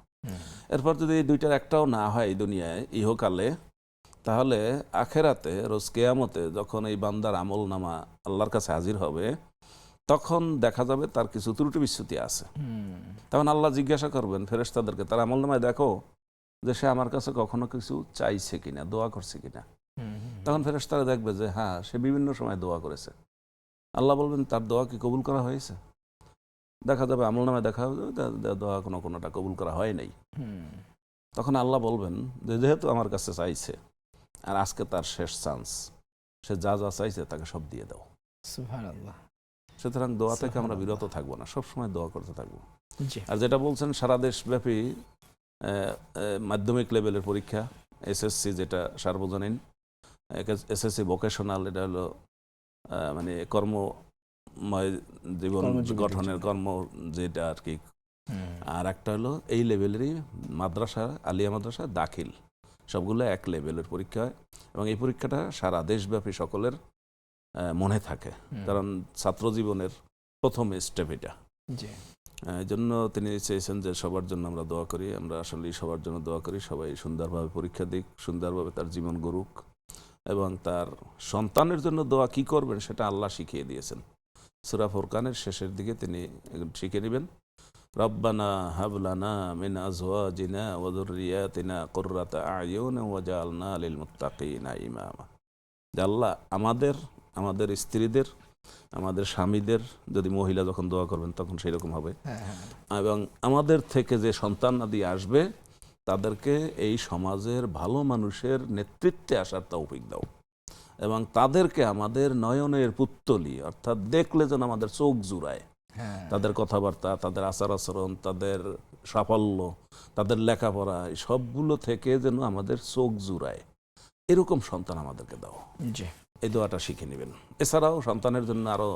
এরপর যদি এই দুইটার একটাও না হয় এই দুনিয়ায় ইহকালে, তাহলে আখেরাতে রোজ কেয়ামতে যখন এই বান্দার আমল নামা আল্লাহর কাছে হাজির হবে তখন দেখা যাবে তার কিছু ত্রুটি বিচ্যুতি আছে। তখন আল্লাহ জিজ্ঞাসা করবেন ফেরেশতাদেরকে, তার আমল নামায় দেখো যে সে আমার কাছে কখনো কিছু চাইছে কিনা, দোয়া করছে কিনা। তখন ফেরেশতারা দেখবে যে হ্যাঁ, সে বিভিন্ন সময় দোয়া করেছে। আল্লাহ বলবেন তার দোয়া কি কবুল করা হয়েছে? দেখা যাবে আমল নামায় দেখা যাবে দোয়া কোনোটা কবুল করা হয় নাই। তখন আল্লাহ বলবেন যে যেহেতু আমার কাছে চাইছে আর আজকে তার শেষ চান্স, সে যা যা চাইছে তাকে সব দিয়ে দাও। সুবহানাল্লাহ। সুতরাং দোয়া থেকে আমরা বিরত থাকবো না, সবসময় দোয়া করতে থাকবো। জি, আর যেটা বলছেন সারা দেশব্যাপী মাধ্যমিক লেভেলের পরীক্ষা, এসএসসি যেটা সার্বজনীন, এসএসসি ভোকেশনাল, এটা হলো মানে কর্মময় জীবন গঠনের কর্ম যেটা আর কি। আর একটা হলো এই লেভেলেরই মাদ্রাসা, আলিয়া মাদ্রাসা দাখিল, সবগুলো এক লেভেলের পরীক্ষা হয় এবং এই পরীক্ষাটা সারা দেশব্যাপী সকলের মনে থাকে, কারণ ছাত্র জীবনের প্রথম স্টেপ এটা। জি, এই জন্য তিনি চেয়েছেন যে সবার জন্য আমরা দোয়া করি। আমরা আসলে সবার জন্য দোয়া করি, সবাই সুন্দরভাবে পরীক্ষা দিক, সুন্দরভাবে তার জীবন গড়ুক, এবং তার সন্তানের জন্য দোয়া কি করবেন সেটা আল্লাহ শিখিয়ে দিয়েছেন। সূরা ফুরকানের শেষের দিকে তিনি শিখে নেবেন, রব্বানা হাবলানা মিন আজওয়াজিনা ওয়া যুররিয়াতিনা কুররাতা আয়ুন ওয়াজআলনা লিল মুত্তাকিনা ইমামা। যে আল্লাহ আমাদের স্ত্রীদের, আমাদের স্বামীদের, যদি মহিলা যখন দোয়া করবেন তখন সেই রকম হবে, এবং আমাদের থেকে যে সন্তান আদি আসবে তাদেরকে এই সমাজের ভালো মানুষের নেতৃত্বে আসার তৌফিক দাও, এবং তাদেরকে আমাদের নয়নের পুত্তলি, অর্থাৎ দেখলে যেন আমাদের চোখ জুড়ায়, তাদের কথাবার্তা, তাদের আচার আচরণ, তাদের সাফল্য, তাদের লেখাপড়া, এই সবগুলো থেকে যেন আমাদের চোখ জুড়ায়, এরকম সন্তান আমাদেরকে দাও। জি, এই দোয়াটা শিখে নেবেন। এছাড়াও সন্তানের জন্য আরো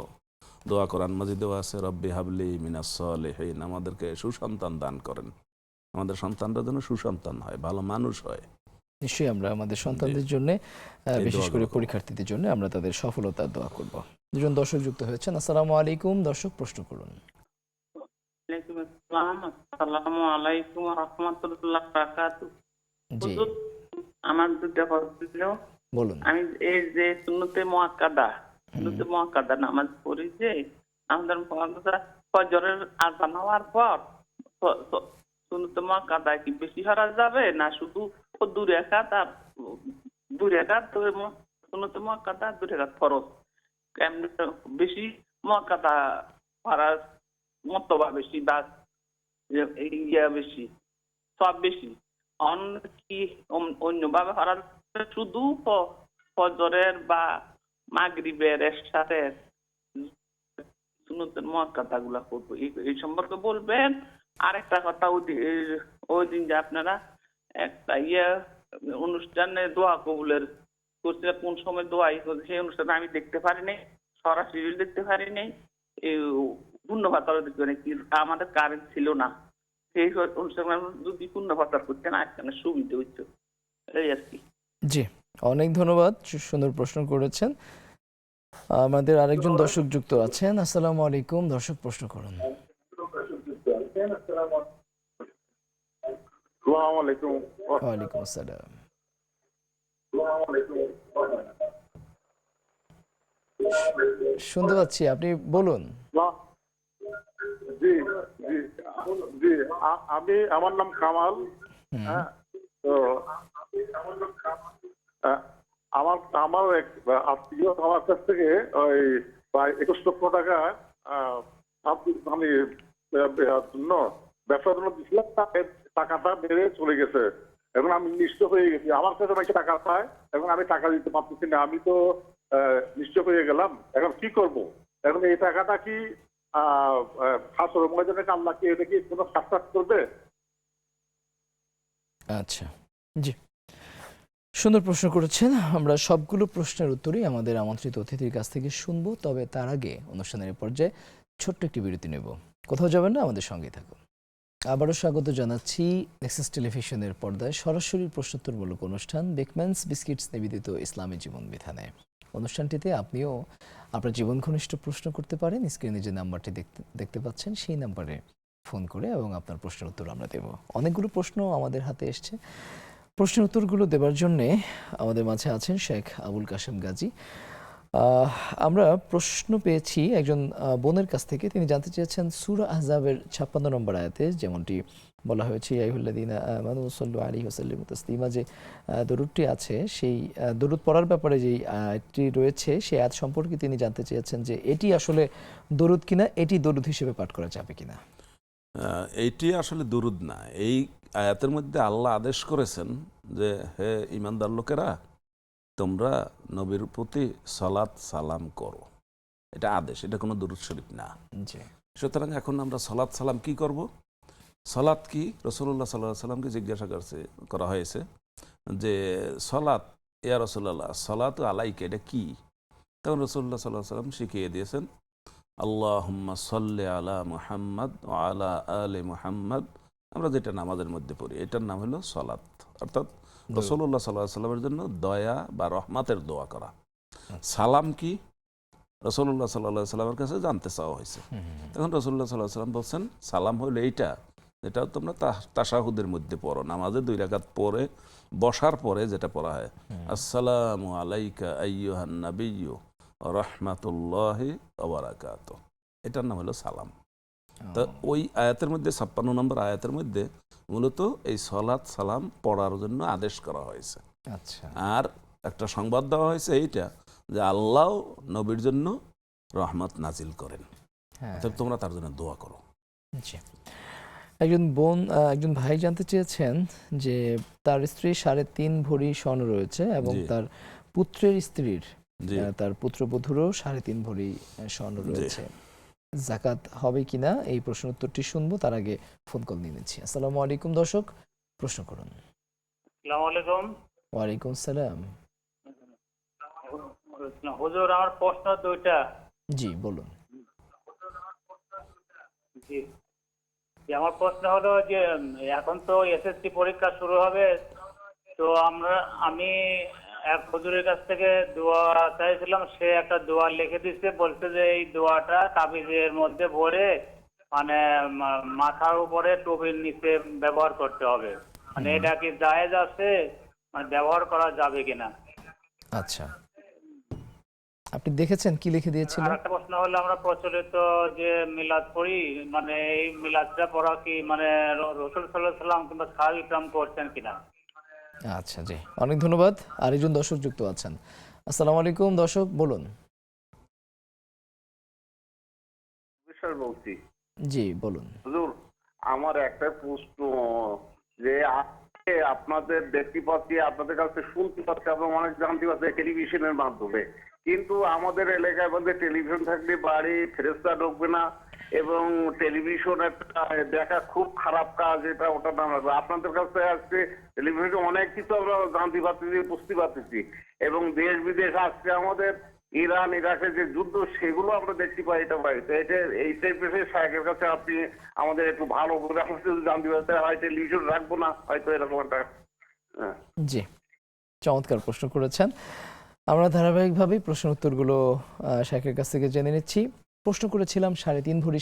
দোয়া কোরআন মাজিদেও আছে, রব্বি হাবলি মিনাস সালিহিন, আমাদেরকে সুসন্তান দান করেন, আমাদের সন্তানরা যেন সুসন্তান হয়, ভালো মানুষ হয়। নিশ্চয়ই আমরা আমাদের সন্তানদের জন্য, বিশেষ করে পরীক্ষার্থীদের জন্য আমরা তাদের সফলতার দোয়া করব। দুজন দর্শক যুক্ত হয়েছেন। আসসালামু আলাইকুম। দর্শক প্রশ্ন করুন। ওয়ালাইকুম আসসালাম। আসসালামু আলাইকুম ওয়া রাহমাতুল্লাহি ওয়া বারাকাতুহু। জি, হুজুর, আমার দুটো প্রশ্ন ছিল। বলুন। আমি এই যে সুন্নতে মুআক্কাদা নামাজ পড়ি, যে আমাদের ফজরের আযান হওয়ার পর সুন্নতে মুআক্কাদা কি বেশি করা যাবে, না শুধু 2 রাকাত আর 2 রাকাত সুন্নতে মুআক্কাদা, 2 রাকাত ফরজ? কেমনে বেশি মুআক্কাদা করার মতবা বেশি, বা বেশি, সব বেশি? কি অন্যভাবে হরা যাচ্ছে? শুধু ফজরের বা মাগরিবের সাথে সুন্নতের মুআক্কাদা গুলা করবো, এই সম্পর্কে বলবেন। আরেকটা কথা, ওই দিন যে আপনারা একটা অনুষ্ঠানে দোয়া কবুলের করছে, কোন সময় দোয়া সেই অনুষ্ঠানে আমি দেখতে পারিনি, সরাসরি দেখতে পারিনি, এই পূর্ণভাতার দেখতে পারিনি, আমাদের কারেন্ট ছিল না। সেই অনুষ্ঠানে যদি পূর্ণভাতার করতেন এখানে সুবিধা হইতো, এই আর কি। জি, অনেক ধন্যবাদ, সুন্দর প্রশ্ন করেছেন। আমাদের আরেকজন দর্শক যুক্ত আছেন। আসসালামু আলাইকুম দর্শক, প্রশ্ন করুন। ওয়ালাইকুম আসসালাম। শুনতে পাচ্ছি, আপনি বলুন। জি জি জি, আমার নাম কামাল। হ্যাঁ, তো আমার এক আত্মীয় আমার কাছ থেকে ওই প্রায় 21 লক্ষ টাকা আমি জন্য ব্যবসার জন্য দিয়েছিলাম, টাকাটা বেড়ে চলে গেছে। এখন আমি নিশ্চয় হয়ে গেছি, আমার কাছে অনেক টাকা পায়, এখন আমি টাকা দিতে পারতেছি না, আমি তো নিশ্চয় হয়ে গেলাম। এখন কি করব? এখন এই টাকাটা কি হাসরের ময়দানে আল্লাহ কি এটা কি কোনো সাক্ষাৎ করবে? আচ্ছা, জি, সুন্দর প্রশ্ন করেছেন। আমরা সবগুলো প্রশ্নের উত্তরই আমাদের আমন্ত্রিত অতিথির কাছ থেকে শুনবো, তবে তার আগে অনুষ্ঠানের পর্যায়ে ছোট্ট একটি বিরতি নেব। কোথাও যাবেন না, আমাদের সঙ্গেই থাকুন। আবারও স্বাগত জানাচ্ছি নেক্সাস টেলিভিশনের পর্দায় সরাসরি প্রশ্নোত্তরমূলক অনুষ্ঠান বেকম্যানস বিস্কিটস নিবেদিত ইসলামী জীবন বিধানে। অনুষ্ঠানটিতে আপনিও আপনার জীবন ঘনিষ্ঠ প্রশ্ন করতে পারেন। স্ক্রিনে যে নাম্বারটি দেখতে পাচ্ছেন সেই নাম্বারে ফোন করে এবং আপনার প্রশ্নের উত্তর আমরা দেব। অনেকগুলো প্রশ্ন আমাদের হাতে এসছে, প্রশ্নের উত্তরগুলো দেবার জন্যে আমাদের মাঝে আছেন শেখ আবুল কাশেম গাজী। আমরা প্রশ্ন পেয়েছি একজন বোনের কাছ থেকে। তিনি জানতে চেয়েছেন সূরা আহজাবের 56 নম্বর আয়াতে যেমনটি বলা হয়েছে ইয়া আইয়ুহাল্লাযীনা আমানু সাল্লু আলাইহি ওয়া সাল্লিমু তাসলিমা, যে দরুদটি আছে, সেই দরুদ পড়ার ব্যাপারে যেই আয়াতটি রয়েছে সেই আয়াত সম্পর্কে তিনি জানতে চেয়েছেন যে এটি আসলে দরুদ কিনা, এটি দরুদ হিসেবে পাঠ করা যাবে কিনা। এইটি আসলে দুরুদ না। এই আয়াতের মধ্যে আল্লাহ আদেশ করেছেন যে হে ঈমানদার লোকেরা, তোমরা নবীর প্রতি সালাত সালাম করো। এটা আদেশ, এটা কোনো দুরুদ শরীফ না। সুতরাং এখন আমরা সালাত সালাম কি করব? সালাত কি? রাসূলুল্লাহ সাল্লাল্লাহু আলাইহি সাল্লামকে জিজ্ঞাসা করা হয়েছে যে সালাত, ইয়া রাসূলুল্লাহ সালাতু আলাইকা এটা কি? তখন রাসূলুল্লাহ সাল্লাল্লাহু আলাইহি সাল্লাম শিখিয়ে দিয়েছেন আল্লাহুম্মা সাল্লি আলা মুহাম্মাদ ওয়া আলা আলি মুহাম্মাদ। আমরা যেটা নামাজের মধ্যে পড়ি এটার নাম হলো সালাত, অর্থাৎ রাসূলুল্লাহ সাল্লাল্লাহু আলাইহি সাল্লামের জন্য দয়া বা রহমতের দোয়া করা। সালাম কি? রাসূলুল্লাহ সাল্লাল্লাহু আলাইহি সাল্লামের কাছে জানতে চাওয়া হয়েছে। তখন রাসূলুল্লাহ সাল্লাল্লাহু আলাইহি সাল্লাম বলছেন সালাম হলো এইটা, যেটা তোমরা তাশাহুদের মধ্যে পড়ো, নামাজে 2 রাকাত পরে বসার পরে যেটা পড়া হয়, আসসালামু আলাইকা আইয়ুহান নাবিয়্যু রাহমাতুল্লাহি ওয়া বারাকাতুহু, এটার নাম হলো সালাম। তো ওই আয়াতের মধ্যে 56 নম্বর আয়াতের মধ্যে মূলত এই সালাত সালাম পড়ার জন্য আদেশ করা হয়েছে। আচ্ছা, আর একটা সংবাদ দেওয়া হয়েছে এইটা যে আল্লাহ নবীর জন্য রহমত নাজিল করেন, তোমরা তার জন্য দোয়া করো। একজন ভাই জানতে চেয়েছেন যে তার স্ত্রী 3.5 ভরি স্বর্ণ রয়েছে এবং তার পুত্রের স্ত্রীর, তার পুত্রবধূরও 3.5 ভরি স্বর্ণ রয়েছে, যাকাত হবে কিনা এই প্রশ্নের উত্তরটি শুনবো, তার আগে ফোন কল নিয়ে নিচ্ছি। আসসালামু আলাইকুম দর্শক, প্রশ্ন করুন। আসসালামু আলাইকুম। ওয়ালাইকুম সালাম। হুজুর, আমার প্রশ্ন 2টা। জি বলুন। জি, আমার প্রশ্ন হলো যে এখন তো এসএসসি পরীক্ষা শুরু হবে, তো আমি এক হুজুরের কাছ থেকে দোয়া চাইছিলাম, সে একটা দোয়া লিখে দিচ্ছে, বলছে যে এই দোয়াটা তাবিজের মধ্যে ভরে মানে মাথার উপরে টুপির নিচে ব্যবহার করতে হবে, মানে এটা কি জায়েজ আছে, মানে ব্যবহার করা যাবে কিনা? আচ্ছা, আপনি দেখেছেন কি লিখে দিয়েছিল? আরেকটা প্রশ্ন হলো আমরা প্রচলিত যে মিলাদ পড়ি, মানে এই মিলাদটা পড়া কি মানে রাসূল সাল্লাল্লাহু আলাইহি ওয়াসাল্লাম কিংবা সাহাবী کرام করছেন কিনা? আচ্ছা, জি, অনেক ধন্যবাদ। আরেকজন দর্শক যুক্ত আছেন। আসসালামু আলাইকুম দর্শক, বলুন। বলছি। জি বলুন। হুজুর, আমার একটা প্রশ্ন যে আপনাদের দেখতে পাচ্ছি, আপনাদের কাছে শুনতে পাচ্ছি, এবং অনেক জানতে পাচ্ছি টেলিভিশনের মাধ্যমে, কিন্তু আমাদের এলাকায় বলতে টেলিভিশন থাকলে বাড়ি ফেরেস্তা ঢুকবে না, এবং টেলিভিশন একটা দেখা খুব খারাপ কাজ, এটা ওটা না। আপনাদের কাছে আজকে টেলিভিশনে অনেক কিছু আমরা জানতে পারতেছি, বুঝতে পারতেছি, এবং দেশ বিদেশ আজকে আমাদের ইরান ইরাকের যে যুদ্ধ সেগুলো আমরা দেখতে পাই, এটা পাই। তো এটা এই টাইপের সাহেবের কাছে আপনি আমাদের একটু ভালো করে জানতে পারতে হয়, টেলিভিশন রাখবো না হয়তো এরকম একটা। জি, চমৎকার প্রশ্ন করেছেন। আমরা ধারাবাহিকভাবেই প্রশ্ন উত্তরগুলো শাইখের কাছ থেকে জেনে নিচ্ছি। প্রশ্ন করেছিলাম 3.5 ভরি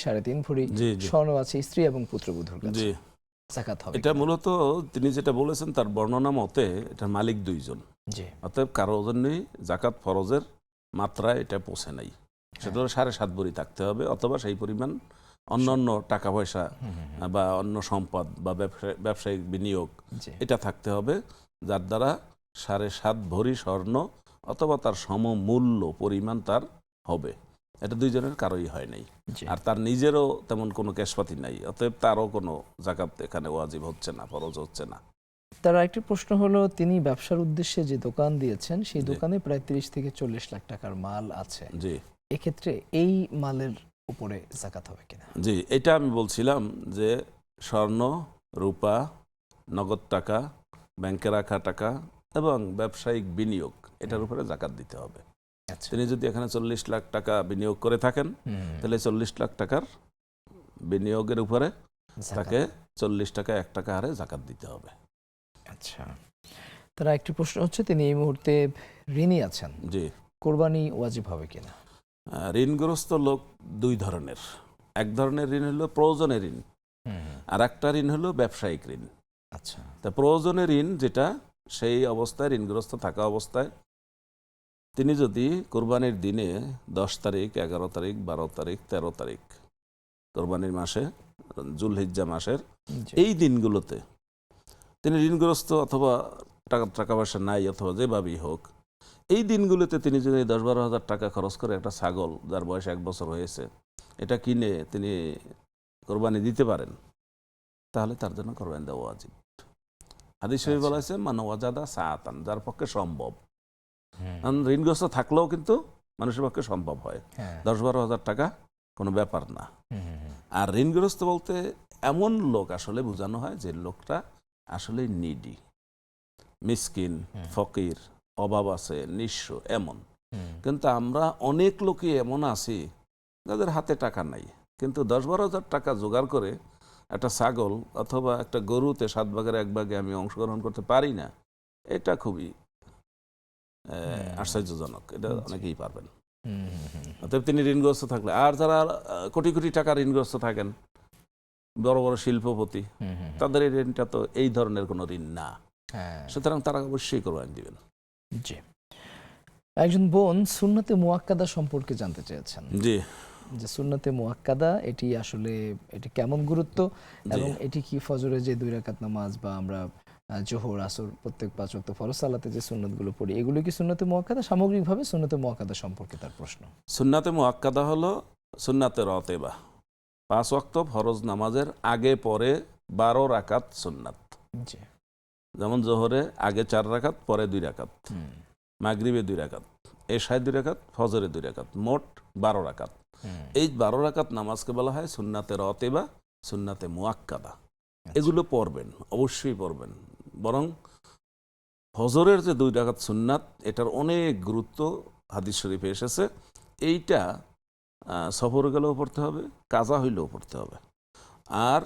স্বর্ণ আছে স্ত্রী এবং পুত্রবধূর কাছে, যাকাত হবে? এটা মূলত তিনি যেটা বলেছেন তার বর্ণনা মতে এটা মালিক দুইজন, অতএব কারো জন্যই জাকাত ফরজের মাত্রায় এটা পৌঁছে নাই। সেটা হলো 7.5 ভরি থাকতে হবে, অথবা সেই পরিমাণ অন্যান্য টাকা পয়সা বা অন্য সম্পদ বা ব্যবসায়িক বিনিয়োগ এটা থাকতে হবে, যার দ্বারা 7.5 ভরি স্বর্ণ অথবা তার সমমূল্য পরিমাণ তার হবে। এটা দুইজনের কারোই হয় নাই, আর তার নিজেরও তেমন কোনো ক্যাশপাতি নাই, অতএব তারও কোনো জাকাত এখানে ওয়াজিব হচ্ছে না, ফরজ হচ্ছে না। তার একটি প্রশ্ন হলো, তিনি ব্যবসার উদ্দেশ্যে যে দোকান দিয়েছেন সেই দোকানে প্রায় 30 থেকে 40 লাখ টাকার মাল আছে, এক্ষেত্রে এই মালের উপরে জাকাত হবে কিনা? জি, এটা আমি বলছিলাম যে স্বর্ণ, রূপা, নগদ টাকা, ব্যাংকে রাখা টাকা এবং ব্যবসায়িক বিনিয়োগ, এটার উপরে জাকাত দিতে হবে। তিনি যদি এখানে 40 লাখ টাকা বিনিয়োগ করে থাকেন, তাহলে 40 লাখ টাকার বিনিয়োগের উপরে তাকে 40 টাকা 1 টাকা হারে জাকাত দিতে হবে। আচ্ছা, তার একটি প্রশ্ন হচ্ছে, তিনি এই মুহূর্তে ঋণী আছেন, জি, কোরবানি ওয়াজিব হবে কিনা? ঋণগ্রস্ত লোক দুই ধরনের। এক ধরনের ঋণ হলো প্রয়োজনের ঋণ, আর একটা ঋণ হলো ব্যবসায়িক ঋণ। আচ্ছা, তা প্রয়োজনের ঋণ যেটা, সেই অবস্থায় ঋণগ্রস্ত থাকা অবস্থায় তিনি যদি কোরবানির দিনে 10 তারিখ, 11 তারিখ, 12 তারিখ, 13 তারিখ, কোরবানির মাসে জুলহিজ্জা মাসের এই দিনগুলোতে তিনি ঋণগ্রস্ত অথবা টাকা পয়সা নাই অথবা যেভাবেই হোক, এই দিনগুলোতে তিনি যদি 10-12 হাজার টাকা খরচ করে একটা ছাগল যার বয়স 1 বছর হয়েছে এটা কিনে তিনি কোরবানি দিতে পারেন, তাহলে তার জন্য কোরবানি দেওয়া ওয়াজিব। হাদিস শরীফে বলা হয়েছে মান ওয়াজাদা সাআতান, যার পক্ষে সম্ভব। ঋণগ্রস্ত থাকলেও কিন্তু মানুষের পক্ষে সম্ভব হয়, 10-12 হাজার টাকা কোনো ব্যাপার না। আর ঋণগ্রস্ত বলতে এমন লোক আসলে বোঝানো হয় যে লোকটা আসলে নিডি, মিসকিন, ফকির, অভাব আছে, নিঃস্ব, এমন। কিন্তু আমরা অনেক লোকই এমন আছি যাদের হাতে টাকা নাই, কিন্তু 10-12 হাজার টাকা জোগাড় করে একটা ছাগল অথবা একটা গরুতে 7 ভাগের 1 ভাগে আমি অংশগ্রহণ করতে পারি না, এটা খুবই আশ্চর্যজনক। এটা অনেকেই পারবেন। অতএব তিনি ঋণগ্রস্ত থাকলে, আর যারা কোটি কোটি টাকা ঋণগ্রস্ত থাকেন, বড় বড় শিল্পপতি, তাদের এই ঋণটা তো এই ধরনের কোনো ঋণ না, সুতরাং তারা অবশ্যই কোরবানি দিবেন। জি, একজন বোন সুন্নতে মুআক্কাদা সম্পর্কে জানতে চেয়েছেন। জি, যে সুন্নতে মুআক্কাদা এটি আসলে এটি কেমন গুরুত্ব, এবং এটি কি ফজরে যে 2 রাকাত নামাজ বা আমরা জোহর আসর প্রত্যেক 5 ওয়াক্ত ফরজ সালাতে যে সুন্নতগুলো পড়ি, এগুলো কি সুন্নতে মুআক্কাদা? সামগ্রিকভাবে সুন্নতে মুআক্কাদা সম্পর্কে তার প্রশ্ন। সুন্নাতে মুআক্কাদা হলো সুন্নাতে রাতিবা, 5 ওয়াক্ত ফরজ নামাজের আগে পরে 12 রাকাত সুন্নাত। জি, যেমন জোহরে আগে 4 রাকাত, পরে 2 রাকাত, মাগরিবে 2 রাকাত, এশায় 2 রাকাত, ফজরে 2 রাকাত, মোট 12 রাকাত। এই 12 রাকাত নামাজকে বলা হয় সুন্নাতে রাতিবা, সুন্নাতে মুআক্কাদা। এগুলো পড়বেন, অবশ্যই পড়বেন। বরং ফজরের যে 2 রাকাত সুন্নাত, এটার অনেক গুরুত্ব হাদিস শরীফে এসেছে। এইটা সফরে গেলেও পড়তে হবে, কাজা হইলেও পড়তে হবে। আর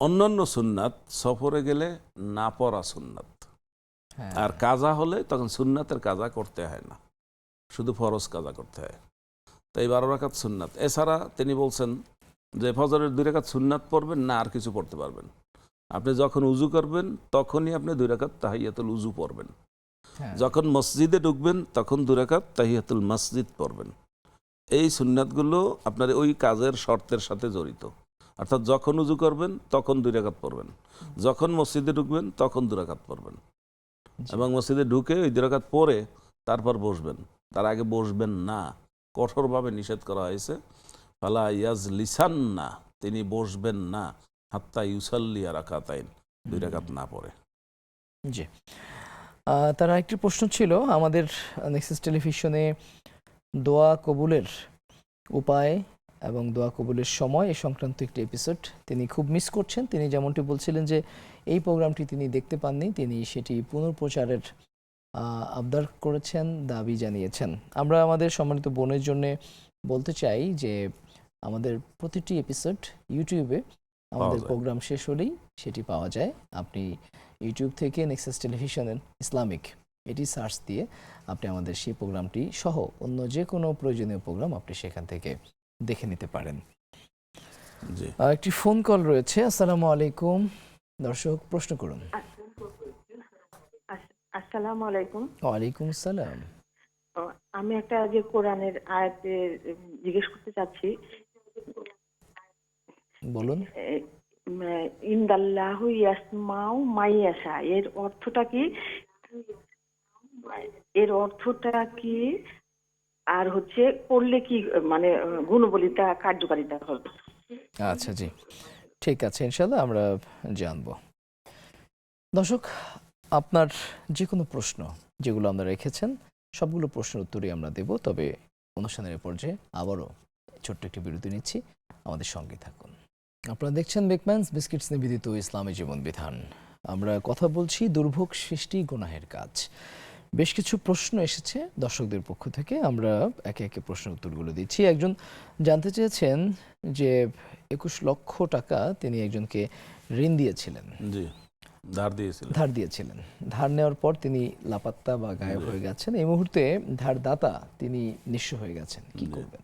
অন্যান্য সুন্নাত সফরে গেলে না পড়া সুন্নাত, আর কাজা হলে তখন সুন্নাতের কাজা করতে হয় না, শুধু ফরজ কাজা করতে হয়। তাই 12 রাকাত সুন্নাত। এছাড়া তিনি বলছেন যে ফজরের 2 রাকাত সুন্নাত পড়বেন না, আর কিছু পড়তে পারবেন। আপনি যখন উজু করবেন তখনই আপনি 2 রাকাত তাহিয়াতুল উজু পড়বেন। যখন মসজিদে ঢুকবেন তখন 2 রাকাত তাহিয়াতুল মসজিদ পড়বেন। এই সুন্নাতগুলো আপনার ওই কাজের শর্তের সাথে জড়িত। অর্থাৎ যখন উজু করবেন তখন 2 রাকাত পড়বেন, যখন মসজিদে ঢুকবেন তখন 2 রাকাত পড়বেন, এবং মসজিদে ঢুকে ওই 2 রাকাত পড়ে তারপর বসবেন। তার আগে বসবেন না, কঠোরভাবে নিষেধ করা হয়েছে। ফালা ইয়াজলিসান না, তিনি বসবেন না হাত্তা ইউসাল্লিয়া রাকাতাইন, 2 রাকাত না পড়ে। জি, তার আরেকটি প্রশ্ন ছিল আমাদের নেক্সাস টেলিভিশনে দোয়া কবুলের উপায় এবং দোয়া কবুলের সময় এ সংক্রান্ত একটি এপিসোড তিনি খুব মিস করছেন। তিনি যেমনটি বলছিলেন যে এই প্রোগ্রামটি তিনি দেখতে পাননি, তিনি সেটি পুনঃপ্রচারের আবদার করেছেন, দাবি জানিয়েছেন। আমরা আমাদের সম্মানিত বোনের জন্য বলতে চাই যে আমাদের প্রতিটি এপিসোড ইউটিউবে আমাদের প্রোগ্রাম শেষ হলেই সেটি পাওয়া যায়। আপনি ইউটিউব থেকে নেক্সাস টেলিভিশনের ইসলামিক এটি সার্চ দিয়ে আপনি আমাদের সেই প্রোগ্রামটি সহ অন্য যে কোনো প্রয়োজনীয় প্রোগ্রাম আপনি সেখান থেকে দেখে নিতে পারেন। একটি ফোন কল রয়েছে। আসসালামু আলাইকুম, দর্শক প্রশ্ন করুন। আসসালামু আলাইকুম। ওয়ালাইকুম আসসালাম। আমি একটা যে কোরআনের আয়াত জিজ্ঞেস করতে চাচ্ছি। বলুন। ইনদাল্লাহু ইয়াসমাউ মাইয়াশা, এর অর্থটা কি? এর অর্থটা কি? আর হচ্ছে করলে কি মানে গুণবলিতা কার্যকারিতা হবে? আচ্ছা, জি, ঠিক আছে, ইনশাআল্লাহ আমরা জানবো। দর্শক, আপনার যে কোনো প্রশ্ন যেগুলো আমরা রেখেছেন সবগুলো প্রশ্নের উত্তরই আমরা দেব। তবে অনুষ্ঠানের পর্যায়ে আবারও ছোট্ট একটি বিরতি নিচ্ছি, আমাদের সঙ্গে থাকুন। আপনারা দেখছেন বেকম্যানস বিস্কিটস নিবেদিত ইসলামী জীবন বিধান। আমরা কথা বলছি দুর্ভোগ সৃষ্টি গুনাহের কাজ। বেশ কিছু প্রশ্ন এসেছে দর্শকদের পক্ষ থেকে, আমরা একে একে প্রশ্নের উত্তরগুলো দিচ্ছি। একজন জানতে চেয়েছেন যে 21 লক্ষ টাকা তিনি একজনকে ঋণ দিয়েছিলেন, ধার দিয়েছিলেন। ধার নেওয়ার পর তিনি লাপাত্তা বা গায়েব হয়ে গেছেন। এই মুহূর্তে ধারদাতা তিনি নিঃস্ব হয়ে গেছেন, কি করবেন?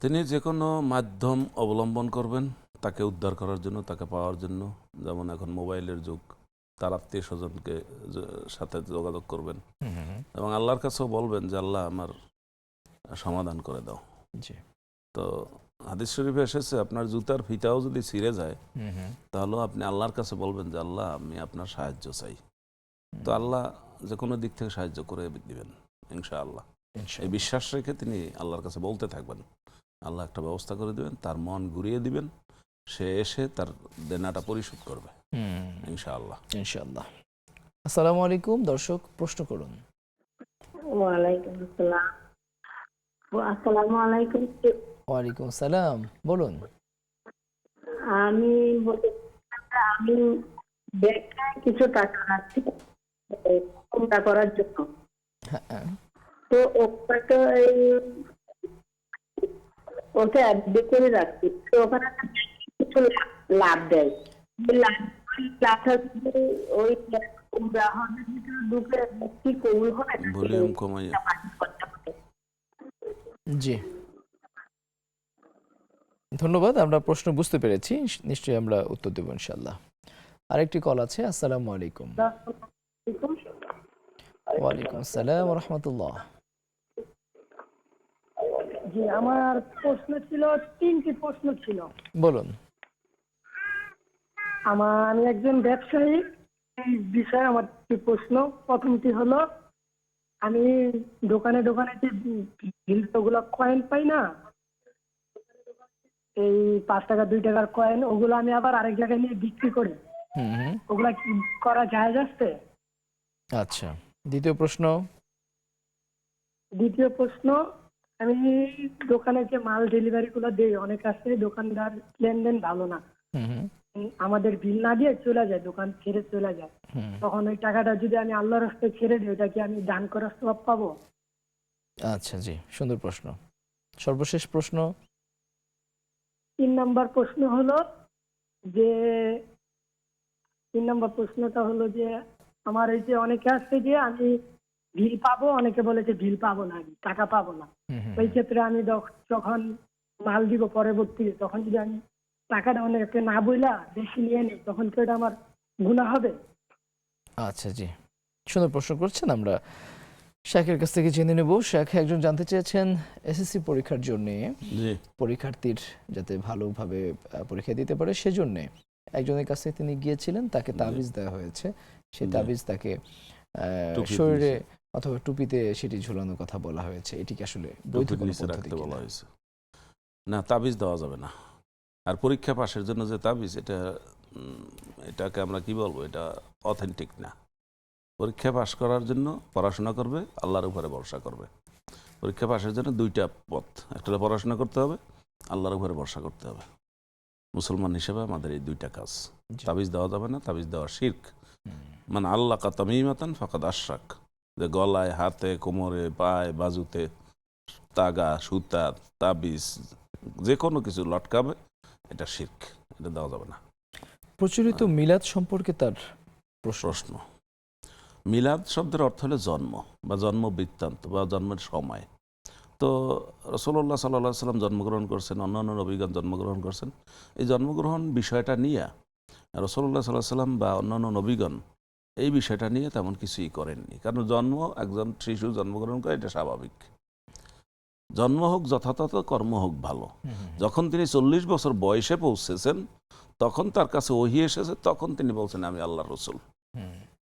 তিনি যে কোনো মাধ্যম অবলম্বন করবেন তাকে উদ্ধার করার জন্য, তাকে পাওয়ার জন্য। যেমন এখন মোবাইলের যুগ, তার আত্মীয় স্বজনকে সাথে যোগাযোগ করবেন এবং আল্লাহর কাছেও বলবেন যে আল্লাহ আমার সমাধান করে দাও। তো হাদিস শরীফে এসেছে আপনার জুতার ফিতাও যদি ছিঁড়ে যায় তাহলে আপনি আল্লাহর কাছে বলবেন যে আল্লাহ আমি আপনার সাহায্য চাই। তো আল্লাহ যে কোনো দিক থেকে সাহায্য করে দিবেন ইনশাআল্লাহ। এই বিশ্বাস রেখে তিনি আল্লাহর কাছে বলতে থাকবেন, আল্লাহ একটা ব্যবস্থা করে দিবেন, তার মন ঘুরিয়ে দিবেন, সে এসে তার দেনাটা পরিশোধ করবে ইনশাআল্লাহ। ইনশাআল্লাহ। আসসালামু আলাইকুম, দর্শক প্রশ্ন করুন। ওয়ালাইকুম আসসালাম। আসসালামু আলাইকুম। ওয়ালাইকুম আসসালাম, বলুন। আমি ব্যাংকে কিছু টাকা রাখছি কোনটা করার জন্য। তো ওটা ওটা অ্যাড করে রাখছি। তো ওখানে কিছু লাভ দেয়, ওই গ্রাহকের ভিতরে ঢুকে কি কবুল হয়? ভলিউম কমাইয়া। জি, ধন্যবাদ, আমরা প্রশ্ন বুঝতে পেরেছি, নিশ্চয়ই আমরা উত্তর দেব ইনশাআল্লাহ। আরেকটি কল আছে। আসসালামু আলাইকুম। ওয়ালাইকুম আসসালাম ওয়া রাহমাতুল্লাহ। জি, আমার প্রশ্ন ছিল, 3টি প্রশ্ন ছিল। বলুন। আমি একজন ব্যবসায়ী, এই বিষয়ে আমার প্রশ্ন। প্রথমটি হলো, আমি দোকানে দোকানে যে ভিলগুলো কয়েন পাই না, এই 5 টাকা 2 টাকার কয়েন, ওগুলো আমি আবার আরেক জায়গায় নিয়ে বিক্রি করি, ওগুলা কি করা যায় যাচ্ছে? আচ্ছা, দ্বিতীয় প্রশ্ন। দ্বিতীয় প্রশ্ন, আমি দোকানে যে মাল ডেলিভারি গুলো দিই, অনেক আছে দোকানদার লেনদেন ভালো না, আমাদের বিল না দিয়ে চলে যায়, দোকান ছেড়ে চলে যায়। তখন ওই টাকাটা যদি আমি আল্লাহর রাস্তায় ছেড়ে দিই, ওটা কি আমি দান করার সওয়াব পাবো? আচ্ছা, জি, সুন্দর প্রশ্ন। সর্বশেষ প্রশ্ন। 3 নম্বর প্রশ্ন হলো যে, 3 নম্বর প্রশ্নটা হলো যে, আমার এই যে অনেকে আছে যে আমি বিল পাবো, অনেকে বলে যে বিল পাবো না, আমি টাকা পাবো না। ওই ক্ষেত্রে আমি যখন মাল দিব পরবর্তীতে, তখন যদি আমি টাকাটা অনেকে না বইলা বেশি নিয়ে নিই, তখন কি ওটা আমার গুনাহ হবে? আচ্ছা, জি, সুন্দর প্রশ্ন করছেন। আমরা শেখের কাছ থেকে জেনে নেব। শেখ একজন জানতে চেয়েছেন এসএসসি পরীক্ষার জন্য পরীক্ষার্থীর যাতে ভালোভাবে পরীক্ষা দিতে পারে সেজন্য একজনের কাছে তিনি গিয়েছিলেন, তাকে তাবিজ দেওয়া হয়েছে। সেই তাবিজ তাকে শরীরে অথবা টুপিতে সেটি ঝুলানোর কথা বলা হয়েছে। এটি কি আসলে বৈধ পদ্ধতি বলা হয়েছে? না, তাবিজ দেওয়া যাবে না। আর পরীক্ষা পাশের জন্য যে তাবিজ, এটাকে আমরা কি বলবো, এটা অথেন্টিক না। পরীক্ষা পাশ করার জন্য পড়াশোনা করবে, আল্লাহর উপরে ভরসা করবে। পরীক্ষা পাশের জন্য দুইটা পথ, একটা হলো পড়াশোনা করতে হবে, আল্লাহর উপরে ভরসা করতে হবে। মুসলমান হিসেবে আমাদের এই দুইটা কাজ। তাবিজ দেওয়া যাবে না, তাবিজ দেওয়া শিরক। মানে আল্লাহ কা তামিমাতান ফাকাদ আশরাক, যে গলায়, হাতে, কোমরে, পায়ে, বাজুতে তাগা, সুতা, তাবিজ যে কোনো কিছু লটকাবে, এটা শিরক, এটা দেওয়া যাবে না। প্রচলিত মিলাদ সম্পর্কে তার প্রশ্ন। মিলাদ শব্দের অর্থ হলো জন্ম বা জন্ম বৃত্তান্ত বা জন্মের সময়। তো রাসূলুল্লাহ সাল্লাল্লাহু আলাইহি ওয়াসাল্লাম জন্মগ্রহণ করছেন, অন্যান্য নবীগণ জন্মগ্রহণ করছেন। এই জন্মগ্রহণ বিষয়টা নিয়ে রাসূলুল্লাহ সাল্লাল্লাহু আলাইহি ওয়াসাল্লাম বা অন্যান্য নবীগণ এই বিষয়টা নিয়ে তেমন কিছুই করেননি। কারণ জন্ম, একজন শিশু জন্মগ্রহণ করে, এটা স্বাভাবিক। জন্ম হোক যথাযথ, কর্ম হোক ভালো। যখন তিনি 40 বছর বয়সে পৌঁছেছেন, তখন তার কাছে ওহী এসেছে, তখন তিনি বলছেন আমি আল্লাহর রসুল।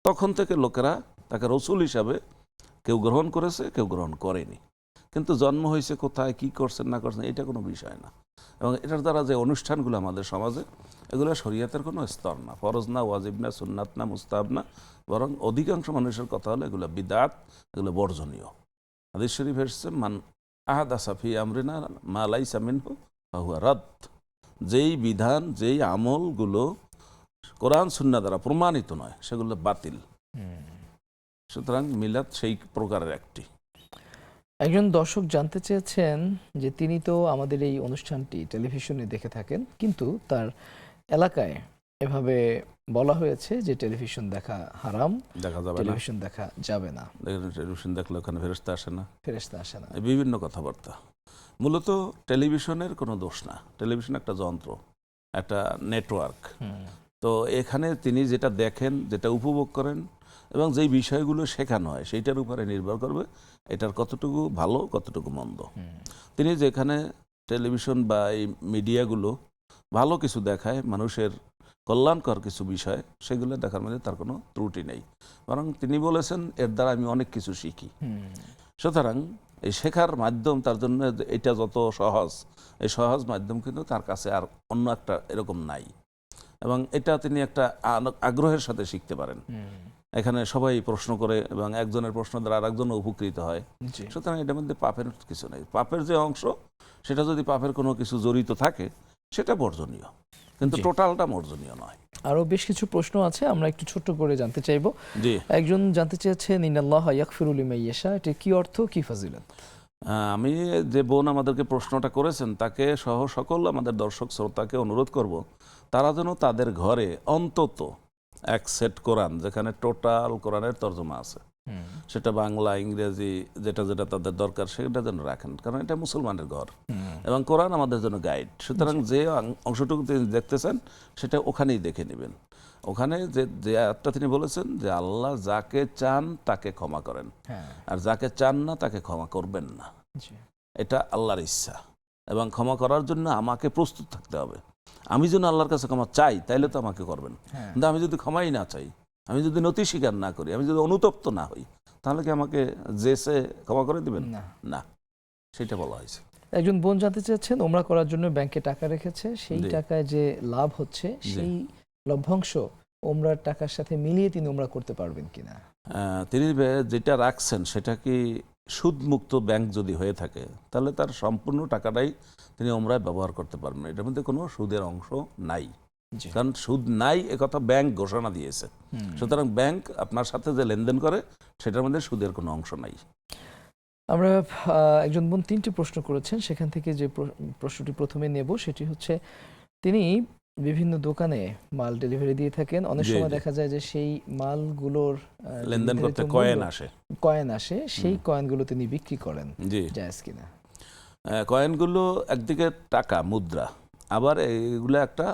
তখন থেকে লোকেরা তাকে রসুল হিসাবে কেউ গ্রহণ করেছে, কেউ গ্রহণ করেনি। কিন্তু জন্ম হয়েছে কোথায়, কি করছেন না করছেন, এটা কোনো বিষয় না। এবং এটার দ্বারা যে অনুষ্ঠানগুলো আমাদের সমাজে, এগুলো শরীয়তের কোনো স্তর না, ফরজ না, ওয়াজিব না, সুন্নাত না, মুস্তাহাব না, বরং অধিকাংশ মানুষের কথা হলো এগুলো বিদআত, এগুলো বর্জনীয়। হাদিস শরীফ এসেছে, মান আহাদাসা ফি আমরিনা মা লাইসা মিনহু ফাহুয়া রাদ। যেই বিধান, যেই আমলগুলো কোরআন সুন্নাহ দ্বারা প্রমাণিত নয়, সেগুলো বাতিল। সুতরাং মিলাদ সেই প্রকারের একটি। একজন দর্শক জানতে চেয়েছেন যে তিনি তো আমাদের এই অনুষ্ঠানটি টেলিভিশনে দেখে থাকেন, কিন্তু তার এলাকায় এভাবে বলা হয়েছে যে টেলিভিশন দেখা হারাম, দেখা যাবে না, টেলিভিশন দেখা যাবে না। টেলিভিশন দেখলে ওখানে ফেরেশতা আসে না, ফেরেশতা আসে না, বিভিন্ন কথাবার্তা। মূলত টেলিভিশনের কোনো দোষ না, টেলিভিশন একটা যন্ত্র, একটা নেটওয়ার্ক। তো এখানে তিনি যেটা দেখেন, যেটা উপভোগ করেন এবং যেই বিষয়গুলো শেখানো হয়, সেইটার উপরে নির্ভর করবে এটার কতটুকু ভালো, কতটুকু মন্দ। তিনি যেখানে টেলিভিশন বা এই মিডিয়াগুলো ভালো কিছু দেখায়, মানুষের কল্যাণকর কিছু বিষয়, সেগুলো দেখার মধ্যে তার কোনো ত্রুটি নেই। বরং তিনি বলেছেন এর দ্বারা আমি অনেক কিছু শিখি। সুতরাং এই শেখার মাধ্যম তার জন্য এটা যত সহজ, এই সহজ মাধ্যম কিন্তু তার কাছে আর অন্য একটা এরকম নাই। এবং এটা তিনি একটা আগ্রহের সাথে শিখতে পারেন। এখানে সবাই প্রশ্ন করে এবং একজনের প্রশ্ন দ্বারা আরেকজন উপকৃত হয়। সুতরাং এটার মধ্যে পাপের কিছু নেই। পাপের যে অংশ, সেটা যদি পাপের কোনো কিছু জড়িত থাকে, সেটা বর্জনীয়, কিন্তু টোটালটা বর্জনীয় নয়। আরো বেশ কিছু প্রশ্ন আছে, আমরা একটু ছোট্ট করে জানতে চাইবো। জি, একজন জানতে চেয়েছেন ইন্নাল্লাহ ইয়াগফিরু লিমান ইয়াশা, এটা কি অর্থ, কি ফজিলত? আমি যে বোন আমাদেরকে প্রশ্নটা করেছেন, তাকে সহ সকল আমাদের দর্শক শ্রোতাকে অনুরোধ করব, তারা যেন তাদের ঘরে অন্তত এক সেট কোরআন, যেখানে টোটাল কোরআনের তর্জমা আছে, সেটা বাংলা, ইংরেজি, যেটা যেটা তাদের দরকার সেটা যেন রাখেন। কারণ এটা মুসলমানের ঘর এবং কোরআন আমাদের জন্য গাইড। সুতরাং যে অংশটুকু তিনি দেখতেছেন, সেটা ওখানেই দেখে নেবেন। ওখানে যে আয়াতটা তিনি বলেছেন যে আল্লাহ যাকে চান তাকে ক্ষমা করেন, আর যাকে চান না তাকে ক্ষমা করবেন না। এটা আল্লাহর ইচ্ছা, এবং ক্ষমা করার জন্য আমাকে প্রস্তুত থাকতে হবে। আমি যেন আল্লাহর কাছে ক্ষমা চাই, তাইলে তো আমাকে করবেন। কিন্তু আমি যদি ক্ষমাই না চাই, আমি যদি নতি স্বীকার না করি, আমি যদি অনুতপ্ত না হই, তাহলে কি আমাকে সে ক্ষমা করে দিবেন? না, সেটা বলা হয়েছে। একজন বোন জানতে চাচ্ছেন, ওমরা করার জন্য ব্যাংকে টাকা রেখেছে, সেই টাকায় যে লাভ হচ্ছে, সেই লভ্যাংশ ওমরার টাকার সাথে মিলিয়ে তিনি ওমরা করতে পারবেন কিনা? তিনি যেটা রাখছেন সেটা কি সুদমুক্ত ব্যাংক যদি হয়ে থাকে, তাহলে তার সম্পূর্ণ টাকাটাই তিনি ওমরায় ব্যবহার করতে পারবেন। এটার মধ্যে কোনো সুদের অংশ নাই, কারণ সুদ নাই একথা ব্যাংক ঘোষণা দিয়েছে। সুতরাং ব্যাংক আপনার সাথে যে লেনদেন করে, সেটার মধ্যে সুদের কোনো অংশ নাই। আমরা একজন বোন 3টি প্রশ্ন করেছেন, সেখান থেকে যে প্রশ্নটি প্রথমে নেব সেটি হচ্ছে, তিনি বিভিন্ন দোকানে মাল ডেলিভারি দিয়ে থাকেন। অনেক সময় দেখা যায় যে সেই মালগুলোর লেনদেন করতে কয়েন আসে, সেই কয়েনগুলো তিনি বিক্রি করেন, জায়েজ কিনা? কয়েনগুলো একদিকে টাকা, মুদ্রা, আবার এগুলো একটা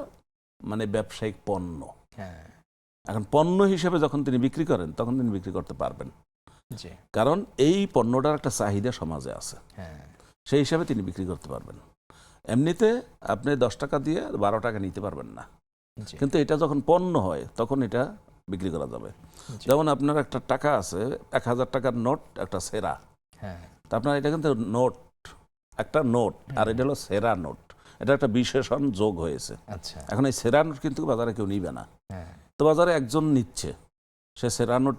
মানে ব্যবসায়িক পণ্য। এখন পণ্য হিসেবে যখন তিনি বিক্রি করেন, তখন তিনি বিক্রি করতে পারবেন, কারণ এই পণ্যটার একটা চাহিদা সমাজে আছে, সেই হিসাবে তিনি বিক্রি করতে পারবেন। এমনিতে আপনি 10 টাকা দিয়ে 12 টাকা নিতে পারবেন না, কিন্তু এটা যখন পণ্য হয় তখন এটা বিক্রি করা যাবে। যেমন আপনার একটা টাকা আছে, 1000 টাকার নোট, একটা সেরা, তা আপনার এটা কিন্তু নোট, একটা নোট, আর এটা হলো সেরা নোট, এটা একটা বিশেষণ যোগ হয়েছে। এখন এই সেরা নোট কিন্তু বাজারে কেউ নিবে না, তো বাজারে একজন নিচ্ছে, সে সেরা নোট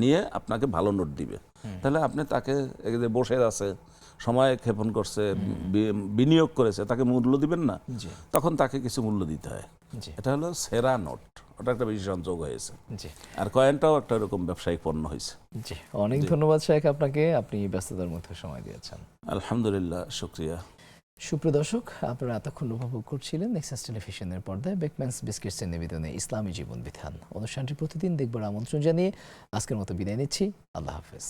নিয়ে আপনাকে ভালো নোট দিবে। তাহলে আপনি তাকে যে বসে আছে, সময় ক্ষেপণ করছে, বিনিয়োগ করেছে, তাকে মূল্য দিবেন না? তখন তাকে কিছু মূল্য দিতে হয়। এটা হলো সেরা নোট, ওটা একটা বিশেষণ যোগ হয়েছে। আর কয়েনটাও একটা এরকম ব্যবসায়িক পণ্য হয়েছে। জি, অনেক ধন্যবাদ শেখ আপনাকে, আপনি ব্যস্ততার মধ্যে সময় দিয়েছেন। আলহামদুলিল্লাহ, শুকরিয়া। সুপ্রিয় দর্শক, আপনারা এতক্ষণ উপভোগ করছিলেন নেক্সাস টেলিভিশনের পর্দায় বেকম্যানস বিস্কিটসের নিবেদনে ইসলামী জীবন বিধান। অনুষ্ঠানটি প্রতিদিন দেখবার আমন্ত্রণ জানিয়ে আজকের মতো বিদায় নিচ্ছি। আল্লাহ হাফেজ।